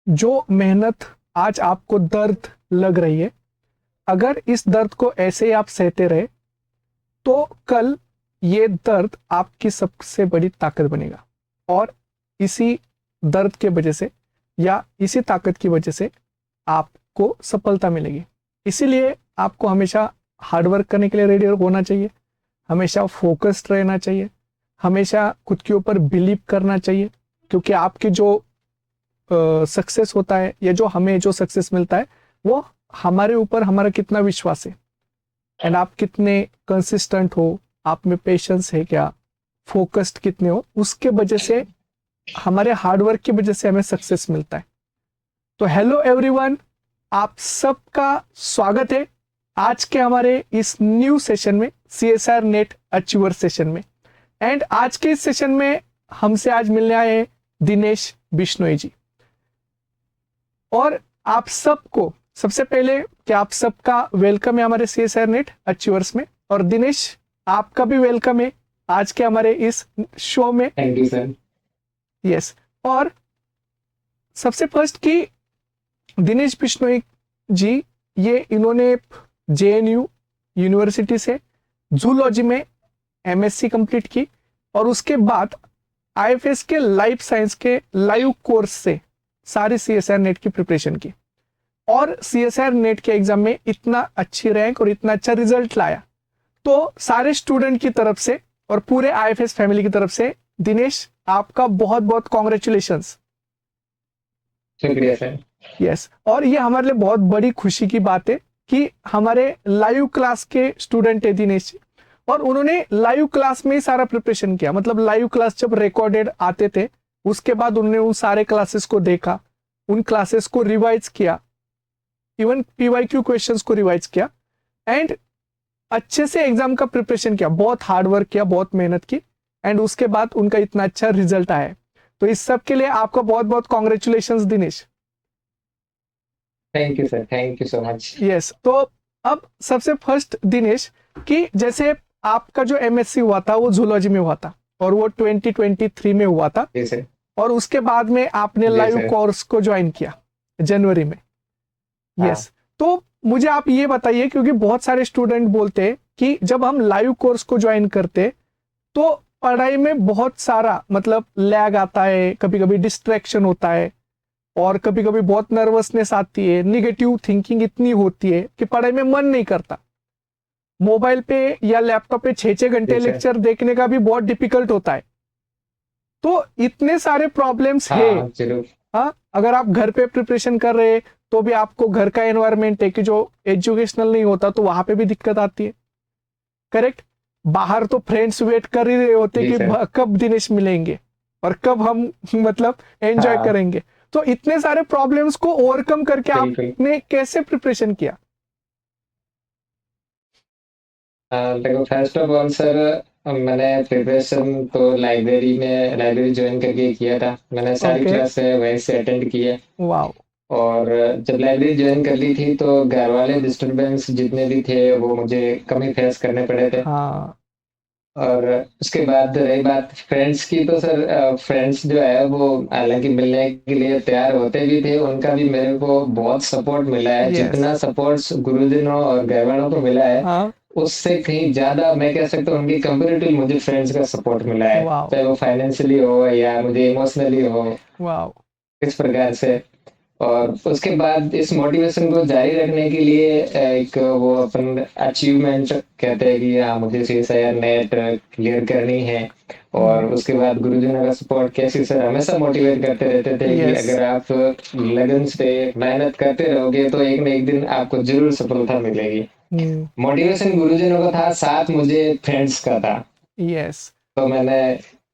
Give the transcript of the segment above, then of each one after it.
जो मेहनत आज आपको दर्द लग रही है, अगर इस दर्द को ऐसे ही आप सहते रहे तो कल ये दर्द आपकी सबसे बड़ी ताकत बनेगा। और इसी दर्द के वजह से या इसी ताकत की वजह से आपको सफलता मिलेगी। इसीलिए आपको हमेशा हार्डवर्क करने के लिए रेडी होना चाहिए, हमेशा फोकस्ड रहना चाहिए, हमेशा खुद के ऊपर बिलीव करना चाहिए। क्योंकि आपकी जो सक्सेस होता है या जो हमें जो सक्सेस मिलता है वो हमारे ऊपर हमारा कितना विश्वास है एंड आप कितने कंसिस्टेंट हो, आप में पेशेंस है क्या, फोकस्ड कितने हो, उसके वजह से हमारे हार्डवर्क की वजह से हमें सक्सेस मिलता है। तो हेलो एवरीवन, आप सबका स्वागत है आज के हमारे इस न्यू सेशन में, CSR नेट अचीवर सेशन में। एंड आज के इस सेशन में हमसे आज मिलने आए हैं दिनेश बिश्नोई जी। और आप सबको सबसे पहले क्या आप सबका वेलकम है हमारे CSR नेट अचीवर्स में। और दिनेश, आपका भी वेलकम है आज के हमारे इस शो में। Thank you sir. यस। और सबसे फर्स्ट कि दिनेश बिश्नोई जी, ये इन्होंने JNU यूनिवर्सिटी से जूलॉजी में MSc कंप्लीट की और उसके बाद IFS के लाइफ साइंस के लाइव कोर्स से सारी CSR नेट की प्रिपरेशन की और CSR नेट के एग्जाम में इतना अच्छी रैंक और इतना अच्छा रिजल्ट लाया। तो सारे स्टूडेंट की तरफ से और पूरे IFS फैमिली की तरफ से दिनेश आपका बहुत बहुत कॉन्ग्रेचुलेशंस। शुक्रिया सर। यस। और ये हमारे लिए बहुत बड़ी खुशी की बात है कि हमारे लाइव क्लास के स्टूडेंट है दिनेश जी, और उन्होंने लाइव क्लास में ही सारा प्रिपरेशन किया। मतलब लाइव क्लास जब रिकॉर्डेड आते थे उसके बाद उन्होंने उन सारे क्लासेस को देखा, उन क्लासेस को रिवाइज किया, इवन PYQ क्वेश्चंस को रिवाइज किया एंड अच्छे से एग्जाम का प्रिपरेशन किया, बहुत हार्डवर्क किया, बहुत मेहनत की एंड उसके बाद उनका इतना अच्छा रिजल्ट आया है। तो इस सब के लिए आपका बहुत बहुत congratulations Dinesh. Thank you sir, thank you so much. Yes. तो अब सबसे फर्स्ट दिनेश कि जैसे आपका जो MSc हुआ था वो जूलॉजी में हुआ था और वो 2023 में हुआ था। जी सर। और उसके बाद में आपने जी लाइव सर। कोर्स को ज्वाइन किया जनवरी में। हाँ। यस। तो मुझे आप ये बताइए, क्योंकि बहुत सारे स्टूडेंट बोलते हैं कि जब हम लाइव कोर्स को ज्वाइन करते तो पढ़ाई में बहुत सारा मतलब लैग आता है, कभी कभी डिस्ट्रैक्शन होता है और कभी कभी बहुत नर्वसनेस आती है, निगेटिव थिंकिंग इतनी होती है कि पढ़ाई में मन नहीं करता। मोबाइल पे या लैपटॉप पे 6-6 घंटे जी सर। लेक्चर देखने का भी बहुत डिफिकल्ट होता है। तो इतने सारे प्रॉब्लम्स है। हाँ जरूर। हाँ, अगर आप घर पे प्रिपरेशन कर रहे हैं तो भी आपको घर का एनवायरनमेंट है कि जो एजुकेशनल नहीं होता तो वहां पे भी दिक्कत आती है। करेक्ट। बाहर तो फ्रेंड्स वेट कर ही रहे होते जी कि सर। कब दिनेश मिलेंगे और कब हम मतलब एंजॉय हाँ करेंगे। तो इतने सारे प्रॉब्लम्स को ओवरकम करके बिल्कुल। आपने कैसे प्रिपरेशन किया? देखो फर्स्ट ऑफ ऑल सर, मैंने प्रिपरेशन तो लाइब्रेरी ज्वाइन करके किया था। मैंने सारी ओके। क्लास वहीं से अटेंड की है। वाओ। और जब लाइब्रेरी ज्वाइन कर ली थी तो घर वाले डिस्टरबेंस जितने भी थे वो मुझे कम ही फेस करने पड़े थे। हाँ। और उसके बाद रही बात फ्रेंड्स की, तो सर फ्रेंड्स जो है वो हालांकि मिलने के लिए तैयार होते भी थे, उनका भी मेरे को बहुत सपोर्ट मिला है। यस। जितना सपोर्ट गुरुजनों और घर वालों को मिला है हाँ। उससे कहीं ज्यादा मैं कह सकता हूँ उनकी कंपेरेटिव मुझे फ्रेंड्स का सपोर्ट मिला है, वाओ। चाहे वो फाइनेंशियली हो या मुझे इमोशनली हो, वाओ। इस प्रकार से। और उसके बाद इस मोटिवेशन को जारी रखने के लिए एक वो अपन अचीवमेंट कहते हैं कि हाँ मुझे CSIR नेट क्लियर करनी है। और उसके बाद गुरुजनों का सपोर्ट, कैसे सर हमेशा मोटिवेट करते रहते थे कि यस। अगर आप लगन से मेहनत करते रहोगे तो एक न एक दिन आपको जरूर सफलता मिलेगी। मोटिवेशन गुरुजनों का था, साथ मुझे फ्रेंड्स का था। यस। तो मैंने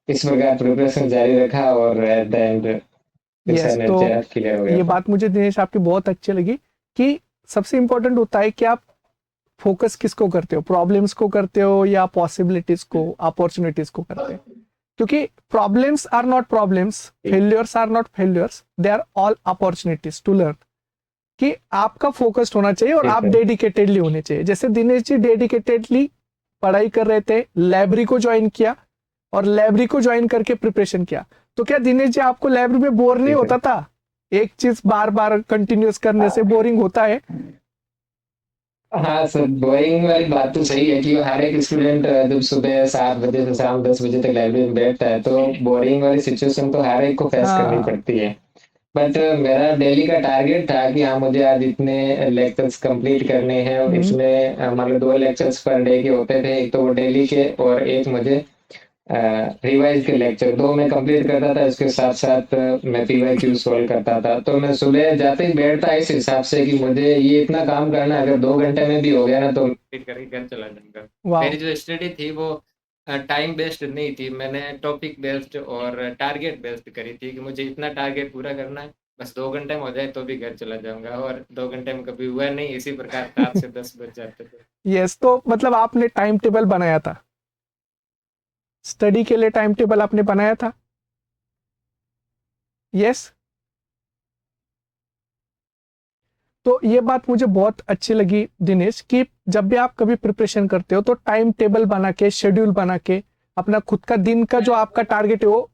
इस प्रकार प्रिपरेशन जारी रखा और एट द एंड यस। तो क्लियर हो गया ये था। बात मुझे दिनेश आपकी बहुत अच्छी लगी कि सबसे इंपॉर्टेंट होता है कि आप फोकस किसको करते हो, प्रॉब्लम्स को करते हो या पॉसिबिलिटीज को, अपॉर्चुनिटीज को करते हो। क्योंकि problems are not problems, failures are not failures, they are all opportunities to learn. कि आपका फोकस्ड होना चाहिए और आप डेडिकेटेडली होने चाहिए। जैसे दिनेश जी डेडिकेटेडली पढ़ाई कर रहे थे, लाइब्रेरी को ज्वाइन किया और लाइब्रेरी को ज्वाइन करके प्रिपरेशन किया। तो क्या दिनेश जी आपको लाइब्रेरी में बोर नहीं होता था? एक चीज बार बार कंटिन्यूस करने से बोरिंग होता है। हाँ सर, बोरिंग वाली बात तो सही है कि हर एक स्टूडेंट जब सुबह 7 बजे से शाम 10 बजे तक लाइब्रेरी में बैठता है तो बोरिंग वाली सिचुएशन तो हर एक को फेस करनी हाँ। पड़ती है। बट मेरा डेली का टारगेट था कि हाँ, मुझे आज इतने लेक्चर्स कंप्लीट करने हैं और हम्म। इसमें मान लो 2 लेक्चर्स पर डे के होते थे, एक तो वो डेली के और एक मुझे रिवाइज के लेक्चर, दो मैं कंप्लीट करता था। इसके साथ साथ मैं पीवाईक्यू सॉल्व करता था। तो मैं सुबह जाते ही बैठता इस हिसाब से कि मुझे ये इतना काम करना है, अगर 2 घंटे में भी हो गया ना तो कंप्लीट करके घर चला जाऊंगा। वाह। मेरी जो स्टडी थी वो टाइम बेस्ड नहीं थी, मैंने टॉपिक बेस्ड और टारगेट बेस्ड करी थी कि मुझे इतना टारगेट पूरा करना है, बस 2 घंटे में हो जाए तो भी घर चला जाऊंगा। और 2 घंटे में कभी हुआ नहीं, इसी प्रकार 7 से 10 बज जाते थे। यस, तो मतलब आपने टाइम टेबल बनाया था, स्टडी के लिए टाइम टेबल आपने बनाया था? यस। तो ये बात मुझे बहुत अच्छी लगी दिनेश, कि जब भी आप कभी प्रिपरेशन करते हो तो टाइम टेबल बना के, शेड्यूल बना के, अपना खुद का दिन का जो आपका टारगेट है वो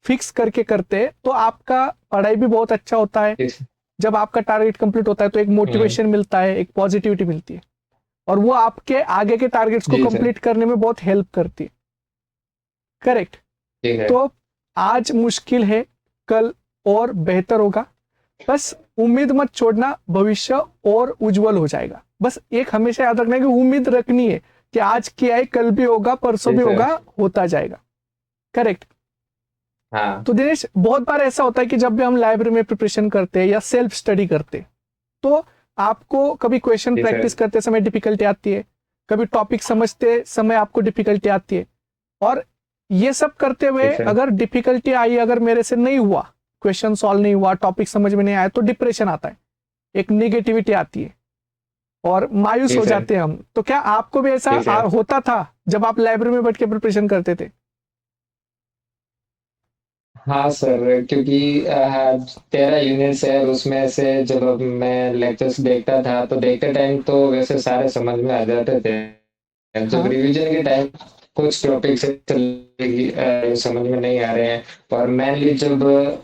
फिक्स करके करते हैं, तो आपका पढ़ाई भी बहुत अच्छा होता है। जी सर। जब आपका टारगेट कंप्लीट होता है तो एक हम्म। मोटिवेशन मिलता है, एक पॉजिटिविटी मिलती है, और वो आपके आगे के टारगेट्स को जी सर। कंप्लीट करने में बहुत हेल्प करती है। करेक्ट। जी सर। तो आज मुश्किल है, कल और बेहतर होगा। बस उम्मीद मत छोड़ना, भविष्य और उज्जवल हो जाएगा। बस एक हमेशा याद रखना है कि उम्मीद रखनी है कि आज किया है कल भी होगा, परसों जी भी सर। होगा, होता जाएगा। करेक्ट। हाँ। तो दिनेश, बहुत बार ऐसा होता है कि जब भी हम लाइब्रेरी में प्रिपरेशन करते हैं या सेल्फ स्टडी करते हैं, तो आपको कभी क्वेश्चन जी प्रैक्टिस सर। करते समय डिफिकल्टी आती है, कभी टॉपिक समझते समय आपको डिफिकल्टी आती है। और ये सब करते जी हुए सर। अगर डिफिकल्टी आई, अगर मेरे से नहीं हुआ, क्वेश्चन सॉल्व नहीं हुआ, टॉपिक समझ में नहीं आया, तो डिप्रेशन आता है, एक निगेटिविटी आती है और मायूस जी हो सर। जाते हैं हम। तो क्या आपको भी ऐसा जी सर। होता था जब आप लाइब्रेरी में बैठ के प्रिपरेशन करते थे? हाँ सर, क्योंकि 13 यूनिट्स है और उसमें से जब अब मैं लेक्चर्स देखता था तो देखते टाइम तो वैसे सारे समझ में आ जाते थे। जब हाँ। रिवीजन के टाइम कुछ टॉपिक्स समझ में नहीं आ रहे हैं, और मेनली जब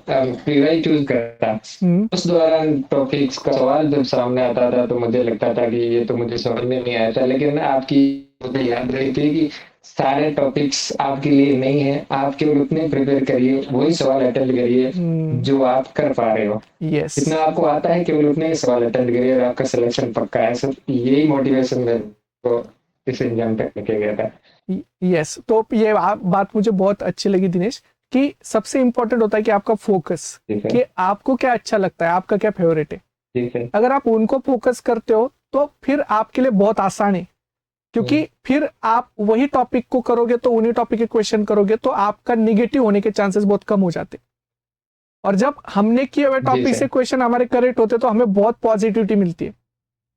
पीवाई चूज करता, हम्म। उस दौरान टॉपिक्स का सवाल जब सामने आता था तो मुझे लगता था कि ये तो मुझे समझ में नहीं आया था। लेकिन आपकी मुझे याद रही थी कि सारे टॉपिक्स आपके लिए नहीं है, आप केवल उतने प्रिपेयर करिए, वही सवाल अटेंड करिए हम्म। जो आप कर पा रहे हो। यस। जितना आपको आता है केवल उतने ही सवाल अटेंड करिए और आपका सिलेक्शन पक्का है सर। यही मोटिवेशन मेरे को इस एग्जाम तक लेके गया था। यस, तो ये बात मुझे बहुत अच्छी लगी दिनेश, कि सबसे इंपॉर्टेंट होता है कि आपका फोकस, ठीक है। कि आपको क्या अच्छा लगता है, आपका क्या फेवरेट है। ठीक है। अगर आप उनको फोकस करते हो तो फिर आपके लिए बहुत आसान है, क्योंकि फिर आप वही टॉपिक को करोगे तो उन्हीं टॉपिक के क्वेश्चन करोगे तो आपका निगेटिव होने के चांसेस बहुत कम हो जाते। और जब हमने किए हुए जी टॉपिक से सर। क्वेश्चन हमारे करेक्ट होते तो हमें बहुत पॉजिटिविटी मिलती है,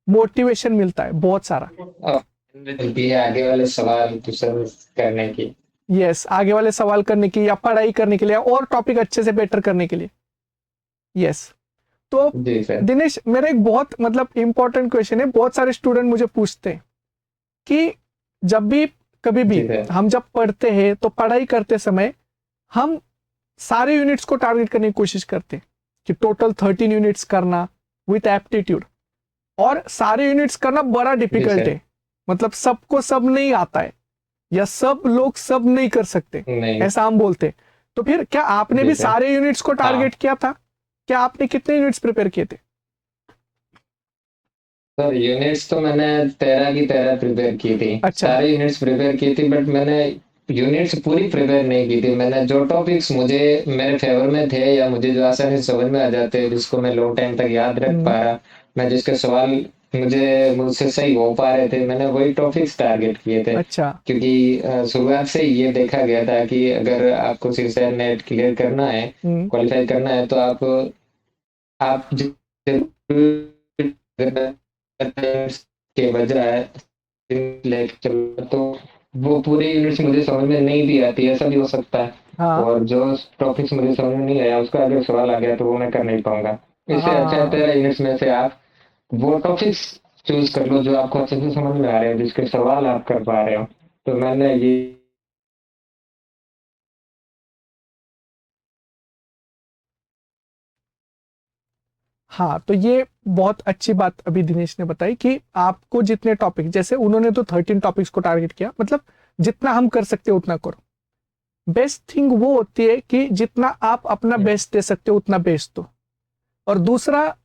मोटिवेशन मिलता है बहुत सारा। और मिलती है आगे वाले सवाल क्वेश्चन करने की। यस, आगे वाले सवाल करने की या पढ़ाई करने के लिए और टॉपिक अच्छे से बेटर करने के लिए। यस। तो जी सर। दिनेश, मेरा एक बहुत मतलब इंपॉर्टेंट क्वेश्चन है, बहुत सारे स्टूडेंट मुझे पूछते हैं कि जब भी कभी भी जी सर। हम जब पढ़ते हैं तो पढ़ाई करते समय हम सारे यूनिट्स को टारगेट करने की कोशिश करते हैं कि टोटल 13 यूनिट्स करना विथ एप्टीट्यूड, और सारे यूनिट्स करना बड़ा जी डिफिकल्ट सर। है। मतलब सबको सब नहीं आता है, या सब लोग सब नहीं कर सकते, नहीं। ऐसा हम बोलते हैं। तो फिर क्या आपने जी भी सर। सारे यूनिट्स को हाँ टारगेट किया था? क्या आपने कितने यूनिट्स प्रिपेयर किए थे? सर, यूनिट्स तो मैंने 13 की 13 प्रिपेयर की थी, अच्छा। सारी यूनिट्स प्रिपेयर की थी। बट मैंने यूनिट्स पूरी प्रिपेयर नहीं की थी। मैंने जो टॉपिक्स मुझे मेरे फेवर में थे या मुझे जो आसानी से समझ में आ जाते हैं, जिसको मैं लॉन्ग टाइम तक याद रख हम्म। पा रहा, मैं जिसके सवाल मुझसे सही हो पा रहे थे, मैंने वही टॉपिक्स टारगेट किए थे। अच्छा। क्योंकि शुरुआत से ही ये देखा गया था कि अगर आपको सीसा नेट क्लियर करना है, हम्म। क्वालिफाई करना है, तो आप के बजाय लेक्चर तो वो पूरी यूनिट्स मुझे समझ में नहीं भी आती, ऐसा भी हो सकता है। हाँ। और जो टॉपिक्स मुझे समझ में नहीं आया उसका अगर सवाल आ गया तो वो मैं कर नहीं पाऊंगा। इससे अच्छा है हाँ। 13 यूनिट्स में से आप वो टॉपिक्स चूज कर लो जो आपको अच्छे से समझ में आ रहे हैं, जिसके सवाल आप कर पा रहे हो। तो मैंने ये हाँ, तो ये बहुत अच्छी बात अभी दिनेश ने बताई कि आपको जितने टॉपिक, जैसे उन्होंने तो 13 टॉपिक्स को टारगेट किया, मतलब जितना हम कर सकते हो उतना करो। बेस्ट थिंग वो होती है कि जितना आप अपना बेस्ट दे सकते हो उतना बेस्ट दो। और दूसरा,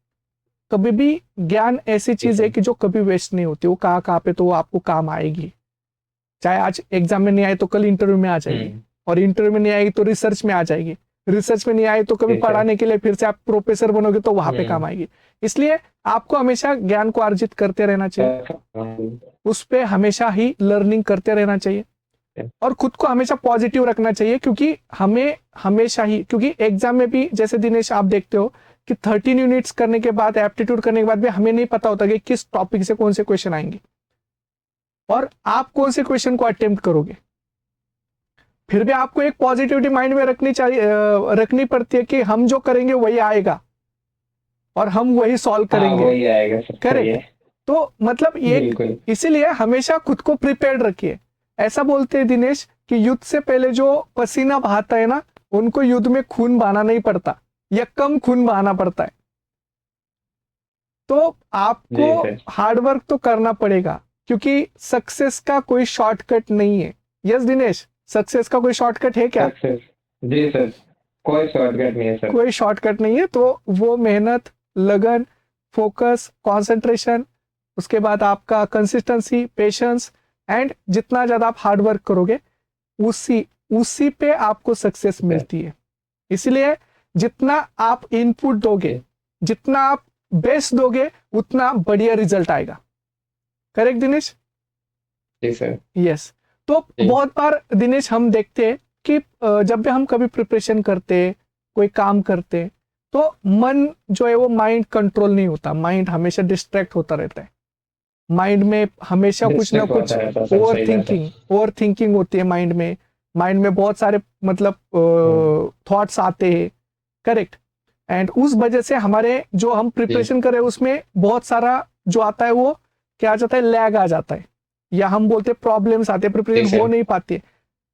कभी भी ज्ञान ऐसी चीज है कि जो कभी वेस्ट नहीं होती, वो कहाँ कहाँ पे तो वो आपको काम आएगी। चाहे आज एग्जाम में नहीं आए तो कल इंटरव्यू में आ जाएगी, और इंटरव्यू में नहीं आएगी तो रिसर्च में आ जाएगी, रिसर्च में नहीं आए तो कभी पढ़ाने के लिए फिर से आप प्रोफेसर बनोगे तो वहां पे काम आएगी। इसलिए आपको हमेशा ज्ञान को अर्जित करते रहना चाहिए, उस पे हमेशा ही लर्निंग करते रहना चाहिए, और खुद को हमेशा पॉजिटिव रखना चाहिए। क्योंकि हमें हमेशा ही, क्योंकि एग्जाम में भी जैसे दिनेश आप देखते हो कि 13 यूनिट्स करने के बाद, एप्टीट्यूड करने के बाद भी हमें नहीं पता होता कि किस टॉपिक से कौन से क्वेश्चन आएंगे और आप कौन से क्वेश्चन को अटेम्प्ट करोगे। फिर भी आपको एक पॉजिटिविटी माइंड में रखनी चाहिए, रखनी पड़ती है कि हम जो करेंगे वही आएगा और हम वही सॉल्व करेंगे, वही आएगा, करेक्ट। तो मतलब ये, इसीलिए हमेशा खुद को प्रिपेयर्ड रखिए। ऐसा बोलते हैं दिनेश कि युद्ध से पहले जो पसीना बहाता है ना, उनको युद्ध में खून बहाना नहीं पड़ता, या कम खून बहाना पड़ता है। तो आपको हार्डवर्क तो करना पड़ेगा, क्योंकि सक्सेस का कोई शॉर्टकट नहीं है। यस दिनेश, सक्सेस का कोई शॉर्टकट है क्या? जी सर, कोई शॉर्टकट नहीं है सर, कोई शॉर्टकट नहीं है। तो वो मेहनत, लगन, फोकस, कंसंट्रेशन, उसके बाद आपका कंसिस्टेंसी, पेशेंस, एंड जितना ज्यादा आप हार्ड वर्क करोगे उसी उसी पे आपको सक्सेस मिलती है। इसलिए जितना आप इनपुट दोगे, जितना आप बेस्ट दोगे, उतना बढ़िया रिजल्ट आएगा। करेक्ट दिनेश? जी सर। यस। तो बहुत बार दिनेश हम देखते हैं कि जब भी हम कभी प्रिपरेशन करते, कोई काम करते, तो मन जो है वो माइंड कंट्रोल नहीं होता, माइंड हमेशा डिस्ट्रैक्ट होता रहता है। माइंड में हमेशा कुछ ना कुछ ओवर थिंकिंग होती है माइंड में। माइंड में बहुत सारे मतलब थॉट्स आते हैं, करेक्ट। एंड उस वजह से हमारे जो हम प्रिपरेशन कर रहे हैं उसमें बहुत सारा जो आता है वो क्या आ जाता है, लैग आ जाता है, या हम बोलते हैं प्रॉब्लम्स आते हैं, प्रिपरेशन हो नहीं पाती है।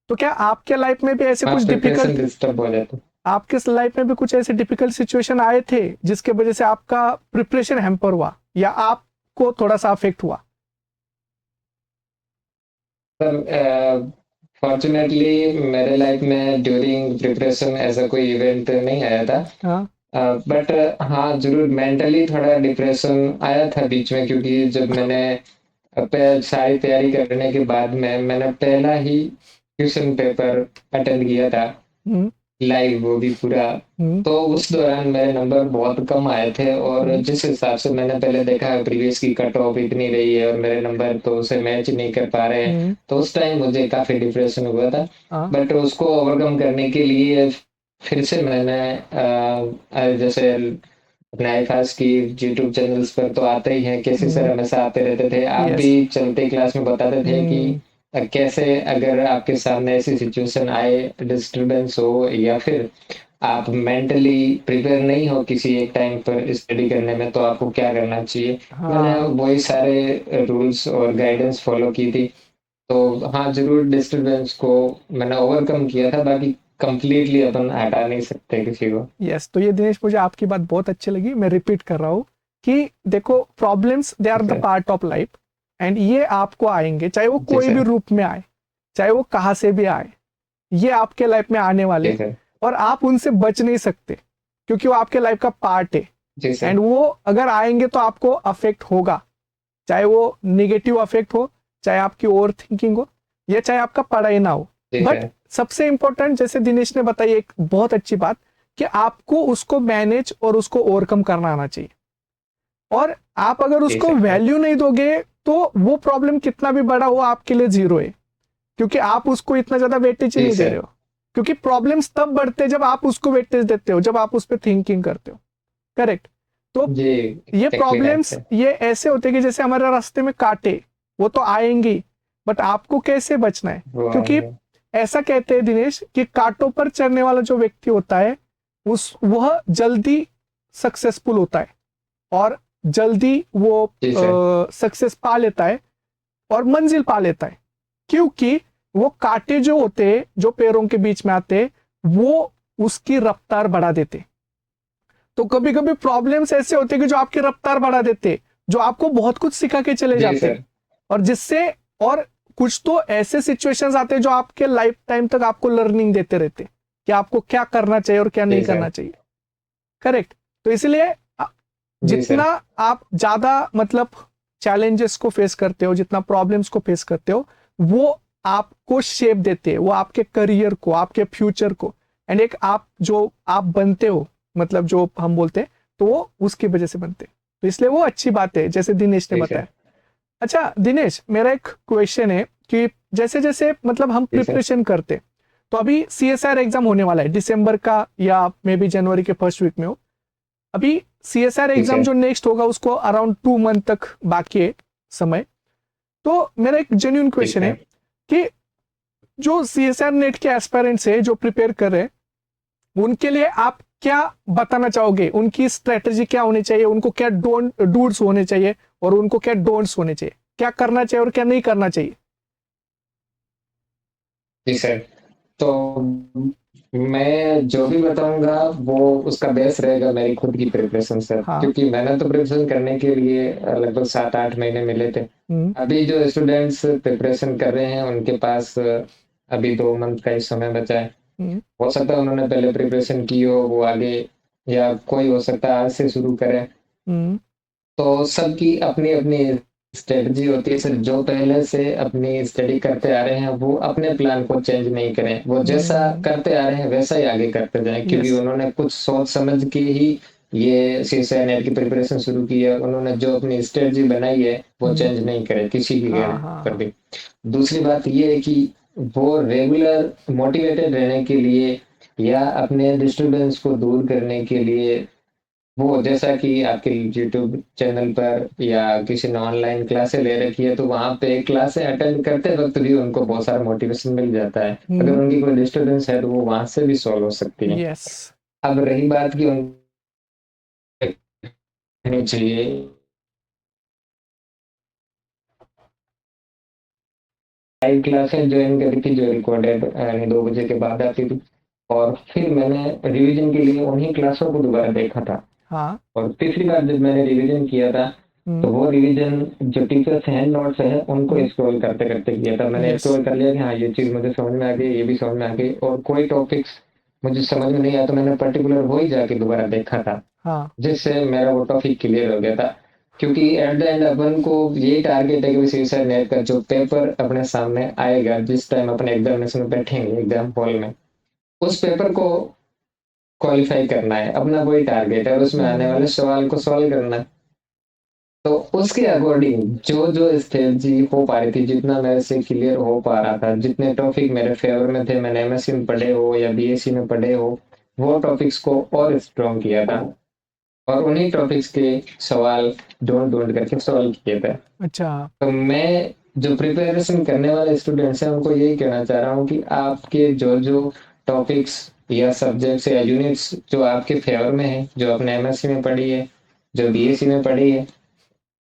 तो क्या आपके लाइफ में भी ऐसे कुछ डिफिकल्ट, आपके लाइफ में भी कुछ ऐसे डिफिकल्ट सिचुएशन आए थे जिसके वजह से आपका प्रिपरेशन हैम्पर हुआ, या आपको थोड़ा सा अफेक्ट हुआ? सर फॉर्चुनेटली मेरे लाइफ में ड्यूरिंग प्रिपरेशन ऐसा कोई इवेंट नहीं आया था, बट हाँ जरूर मेंटली थोड़ा डिप्रेशन आया था बीच में, क्योंकि जब मैंने सारी तैयारी करने के बाद में मैंने पहला ही क्वेश्चन पेपर अटेंड किया था लाइव, वो भी पूरा। तो उस दौरान मेरे नंबर बहुत कम आए थे, और जिस हिसाब से मैंने पहले देखा है प्रीवियस की कट ऑफ इतनी रही है और मेरे नंबर तो उसे मैच नहीं कर पा रहे हैं, तो उस टाइम मुझे काफी डिप्रेशन हुआ था। बट उसको ओवरकम करने के लिए फिर से मैंने जैसे अपने आईफास की यूट्यूब चैनल्स पर तो आते ही हैं, कैसे सर हमेशा आते रहते थे, आप भी चलते क्लास में बताते थे कि कैसे अगर आपके सामने ऐसी सिचुएशन आए, डिस्टरबेंस हो या फिर आप मेंटली प्रिपेयर नहीं हो किसी एक टाइम पर स्टडी करने में, तो आपको क्या करना चाहिए। मैंने वही सारे रूल्स और गाइडेंस फॉलो की थी। तो हाँ जरूर डिस्टरबेंस को मैंने ओवरकम किया था, बाकी कंप्लीटली अपन हटा नहीं सकते किसी को। यस। तो ये दिनेश मुझे आपकी बात बहुत अच्छी लगी, मैं रिपीट कर रहा हूँ कि देखो, problems they are the part of life, and ये आपको आएंगे, चाहे वो कोई भी रूप में आए, चाहे वो कहाँ से भी आए, ये आपके लाइफ में आने वाले, और आप उनसे बच नहीं सकते, क्योंकि वो आपके लाइफ का पार्ट है। एंड वो अगर आएंगे तो आपको अफेक्ट होगा, चाहे वो निगेटिव अफेक्ट हो, चाहे आपकी ओवर थिंकिंग हो, या चाहे आपका पढ़ाई ना हो। बट सबसे इंपॉर्टेंट, जैसे दिनेश ने बताई एक बहुत अच्छी बात, कि आपको उसको मैनेज और उसको ओवरकम करना आना चाहिए। और आप अगर उसको वैल्यू नहीं दोगे तो वो प्रॉब्लम कितना भी बड़ा हो आपके लिए जीरो है, क्योंकि आप उसको इतना ज्यादा वेटेज नहीं दे रहे हो। क्योंकि प्रॉब्लम्स तब बढ़ते हैं जब आप उसको वेटेज देते हो, जब आप उस पर थिंकिंग करते हो, करेक्ट। तो ये प्रॉब्लम्स ये ऐसे होते हैं कि जैसे हमारे रास्ते में कांटे, वो तो आएंगी, बट आपको कैसे बचना है। क्योंकि ऐसा कहते हैं दिनेश कि कांटों पर चढ़ने वाला जो व्यक्ति होता है वह जल्दी सक्सेसफुल होता है, और जल्दी वो सक्सेस पा लेता है और मंजिल पा लेता है, क्योंकि वो कांटे जो होते हैं, जो पैरों के बीच में आते हैं, वो उसकी रफ्तार बढ़ा देते। तो कभी कभी प्रॉब्लम्स ऐसे होते हैं कि जो आपकी रफ्तार बढ़ा देते, जो आपको बहुत कुछ सिखा के चले जी जाते, सर। और जिससे, और कुछ तो ऐसे सिचुएशंस आते हैं जो आपके लाइफ टाइम तक आपको लर्निंग देते रहते कि आपको क्या करना चाहिए और क्या जी नहीं सर। करना चाहिए। करेक्ट। तो इसलिए जी जितना सर। आप ज्यादा मतलब चैलेंजेस को फेस करते हो, जितना प्रॉब्लम्स को फेस करते हो, वो आपको शेप देते हैं, वो आपके करियर को, आपके फ्यूचर को, एंड एक आप जो आप बनते हो, मतलब जो हम बोलते हैं, तो वो उसकी वजह से बनते हैं। तो इसलिए वो अच्छी बात है, जैसे दिनेश ने जी बताया। सर। अच्छा दिनेश, मेरा एक क्वेश्चन है कि जैसे जैसे मतलब हम जी सर। प्रिपरेशन करते, तो अभी सीएसआर एग्जाम होने वाला है दिसंबर का, या मे बी जनवरी के फर्स्ट वीक में हो। अभी सीएसआर जी एग्जाम सर। जो नेक्स्ट होगा उसको अराउंड 2 मंथ तक बाकी है समय। तो मेरा एक जेन्युइन ठीक क्वेश्चन है है। कि जो सीएसआर नेट के एस्पायरेंट्स है जो प्रिपेयर कर रहे हैं, उनके लिए आप क्या बताना चाहोगे? उनकी स्ट्रेटेजी क्या होनी चाहिए, उनको क्या डूड्स होने चाहिए, और उनको क्या डोंट्स होने चाहिए, क्या करना चाहिए और क्या नहीं करना चाहिए? जी सर। तो मैं जो भी बताऊँगा वो उसका बेस रहेगा मेरी खुद की प्रिपरेशन सर, हाँ। क्योंकि मैंने तो प्रिपरेशन करने के लिए लगभग 7-8 महीने मिले थे। हम्म। अभी जो स्टूडेंट्स प्रिपरेशन कर रहे हैं उनके पास अभी 2 मंथ का ही समय बचा है। हम्म। हो सकता है उन्होंने पहले प्रिपरेशन की हो, वो आगे, या कोई हो सकता है आज से शुरू करे। हम्म। तो सबकी अपनी-अपनी स्ट्रेटजी होती है सर, जो पहले से अपनी स्टडी करते आ रहे हैं, वो अपने प्लान को चेंज नहीं करें। वो जैसा हम्म। करते आ रहे हैं, वैसा ही आगे करते जाएँ, क्योंकि यस। उन्होंने कुछ सोच समझ के ही ये सीएसआई नेट की प्रिपरेशन शुरू की है। उन्होंने जो अपनी स्ट्रेटजी बनाई है, वो हम्म। चेंज नहीं करे किसी भी हाँ कहने हाँ पर हाँ। भी। दूसरी बात ये है कि वो रेगुलर मोटिवेटेड रहने के लिए या अपने डिस्टर्बेंस को दूर करने के लिए, वो जैसा कि आपके यूट्यूब चैनल पर या किसी ने ऑनलाइन क्लासें ले रखी है, तो वहाँ पे क्लासें अटेंड करते वक़्त भी उनको बहुत सारा मोटिवेशन मिल जाता है। अगर हम्म। उनकी कोई डिस्टर्बेंस है, तो वो वहाँ से भी सॉल्व हो सकती है। यस। अब रही बात कि उनको करनी चाहिए, लाइव क्लासें जॉइन करी थी जो रिकॉर्डेड 2 बजे के बाद आती थी, और फिर मैंने रिवीजन के लिए उन्हीं क्लासों को दोबारा देखा था। हाँ। और तीसरी बार जब मैंने रिवीजन किया था, तो हम्म। वो रिवीजन जो टीचर्स हैंड नोट्स है उनको हम्म। स्क्रॉल करते-करते किया था। मैंने यस। स्क्रॉल कर लिया कि हाँ, ये चीज़ मुझे समझ में आ गई, ये भी समझ में आ गई, और कोई टॉपिक्स मुझे समझ में नहीं आया तो मैंने पर्टिकुलर वो ही जाके दोबारा देखा था, हाँ। जिससे मेरा वो टॉपिक क्लियर हो गया था। क्योंकि एट द एंड अपन को यही टारगेट है कि सीएसआई नेट का जो पेपर अपने सामने आएगा, जिस टाइम अपन एग्ज़ामिनेशन में बैठेंगे एग्ज़ाम हॉल में, उस पेपर को क्वालीफाई करना है, अपना वही टारगेट है, और उसमें आने हम्म। वाले सवाल को सॉल्व करना है। तो उसके अकॉर्डिंग जो स्ट्रेटजी हो पा रही थी, जितना मेरे से क्लियर हो पा रहा था, जितने टॉपिक मेरे फेवर में थे, मैंने एमएससी में पढ़े हो या बीएससी में पढ़े हो, वो टॉपिक्स को और स्ट्रॉन्ग किया था, और उन्हीं टॉपिक्स के सवाल ढूंढ ढूंढ करके सॉल्व किए थे। अच्छा। तो मैं जो प्रिपरेशन करने वाले स्टूडेंट्स हैं उनको यही कहना चाह रहा हूँ कि आपके जो जो टॉपिक्स या सब्जेक्ट्स या यूनिट्स जो आपके फेवर में है, जो आपने एमएससी में पढ़ी है, जो बीएससी में पढ़ी है,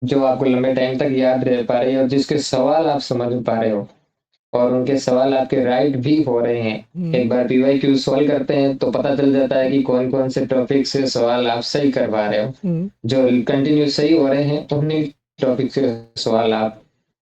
जो आपको लंबे टाइम तक याद रह पा रही है, और जिसके सवाल आप समझ पा रहे हो, और उनके सवाल आपके राइट भी हो रहे हैं। हम्म। एक बार पीवाईक्यू सॉल्व करते हैं तो पता चल जाता है कि कौन-कौन से टॉपिक से सवाल आप सही कर पा रहे हो। हम्म। जो कंटिन्यू सही हो रहे हैं, उन्हीं टॉपिक से सवाल आप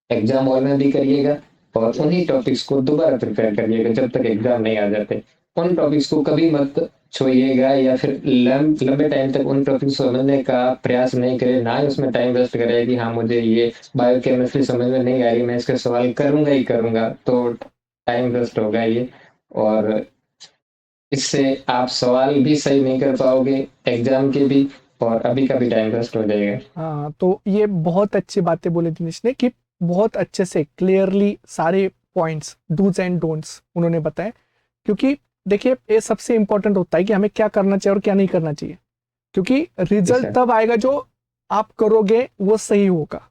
एग्ज़ाम हॉल में भी करिएगा, और उन्हीं टॉपिक्स को दोबारा प्रिपेयर करिएगा जब तक एग्ज़ाम नहीं आ जाते। उन टॉपिक्स को कभी मत छोड़िएगा, या फिर लंबे टाइम तक उन टॉपिक्स को समझने का प्रयास नहीं करें, ना ही उसमें टाइम वेस्ट करें कि हाँ, मुझे ये बायोकेमिस्ट्री समझ में नहीं आ रही, मैं इसके सवाल करूँगा ही करूँगा, तो टाइम वेस्ट होगा ये, और इससे आप सवाल भी सही नहीं कर पाओगे, एग्ज़ाम के भी, और अभी का भी टाइम वेस्ट हो जाएगा। हाँ, तो ये बहुत अच्छी बातें बोले दिनेश ने कि बहुत अच्छे से क्लियरली सारे पॉइंट्स, डूज एंड डोंट्स उन्होंने बताए। क्योंकि देखिए ये सबसे इंपॉर्टेंट होता है कि हमें क्या करना चाहिए और क्या नहीं करना चाहिए, क्योंकि जी रिजल्ट सर। तब आएगा जो आप करोगे वो सही होगा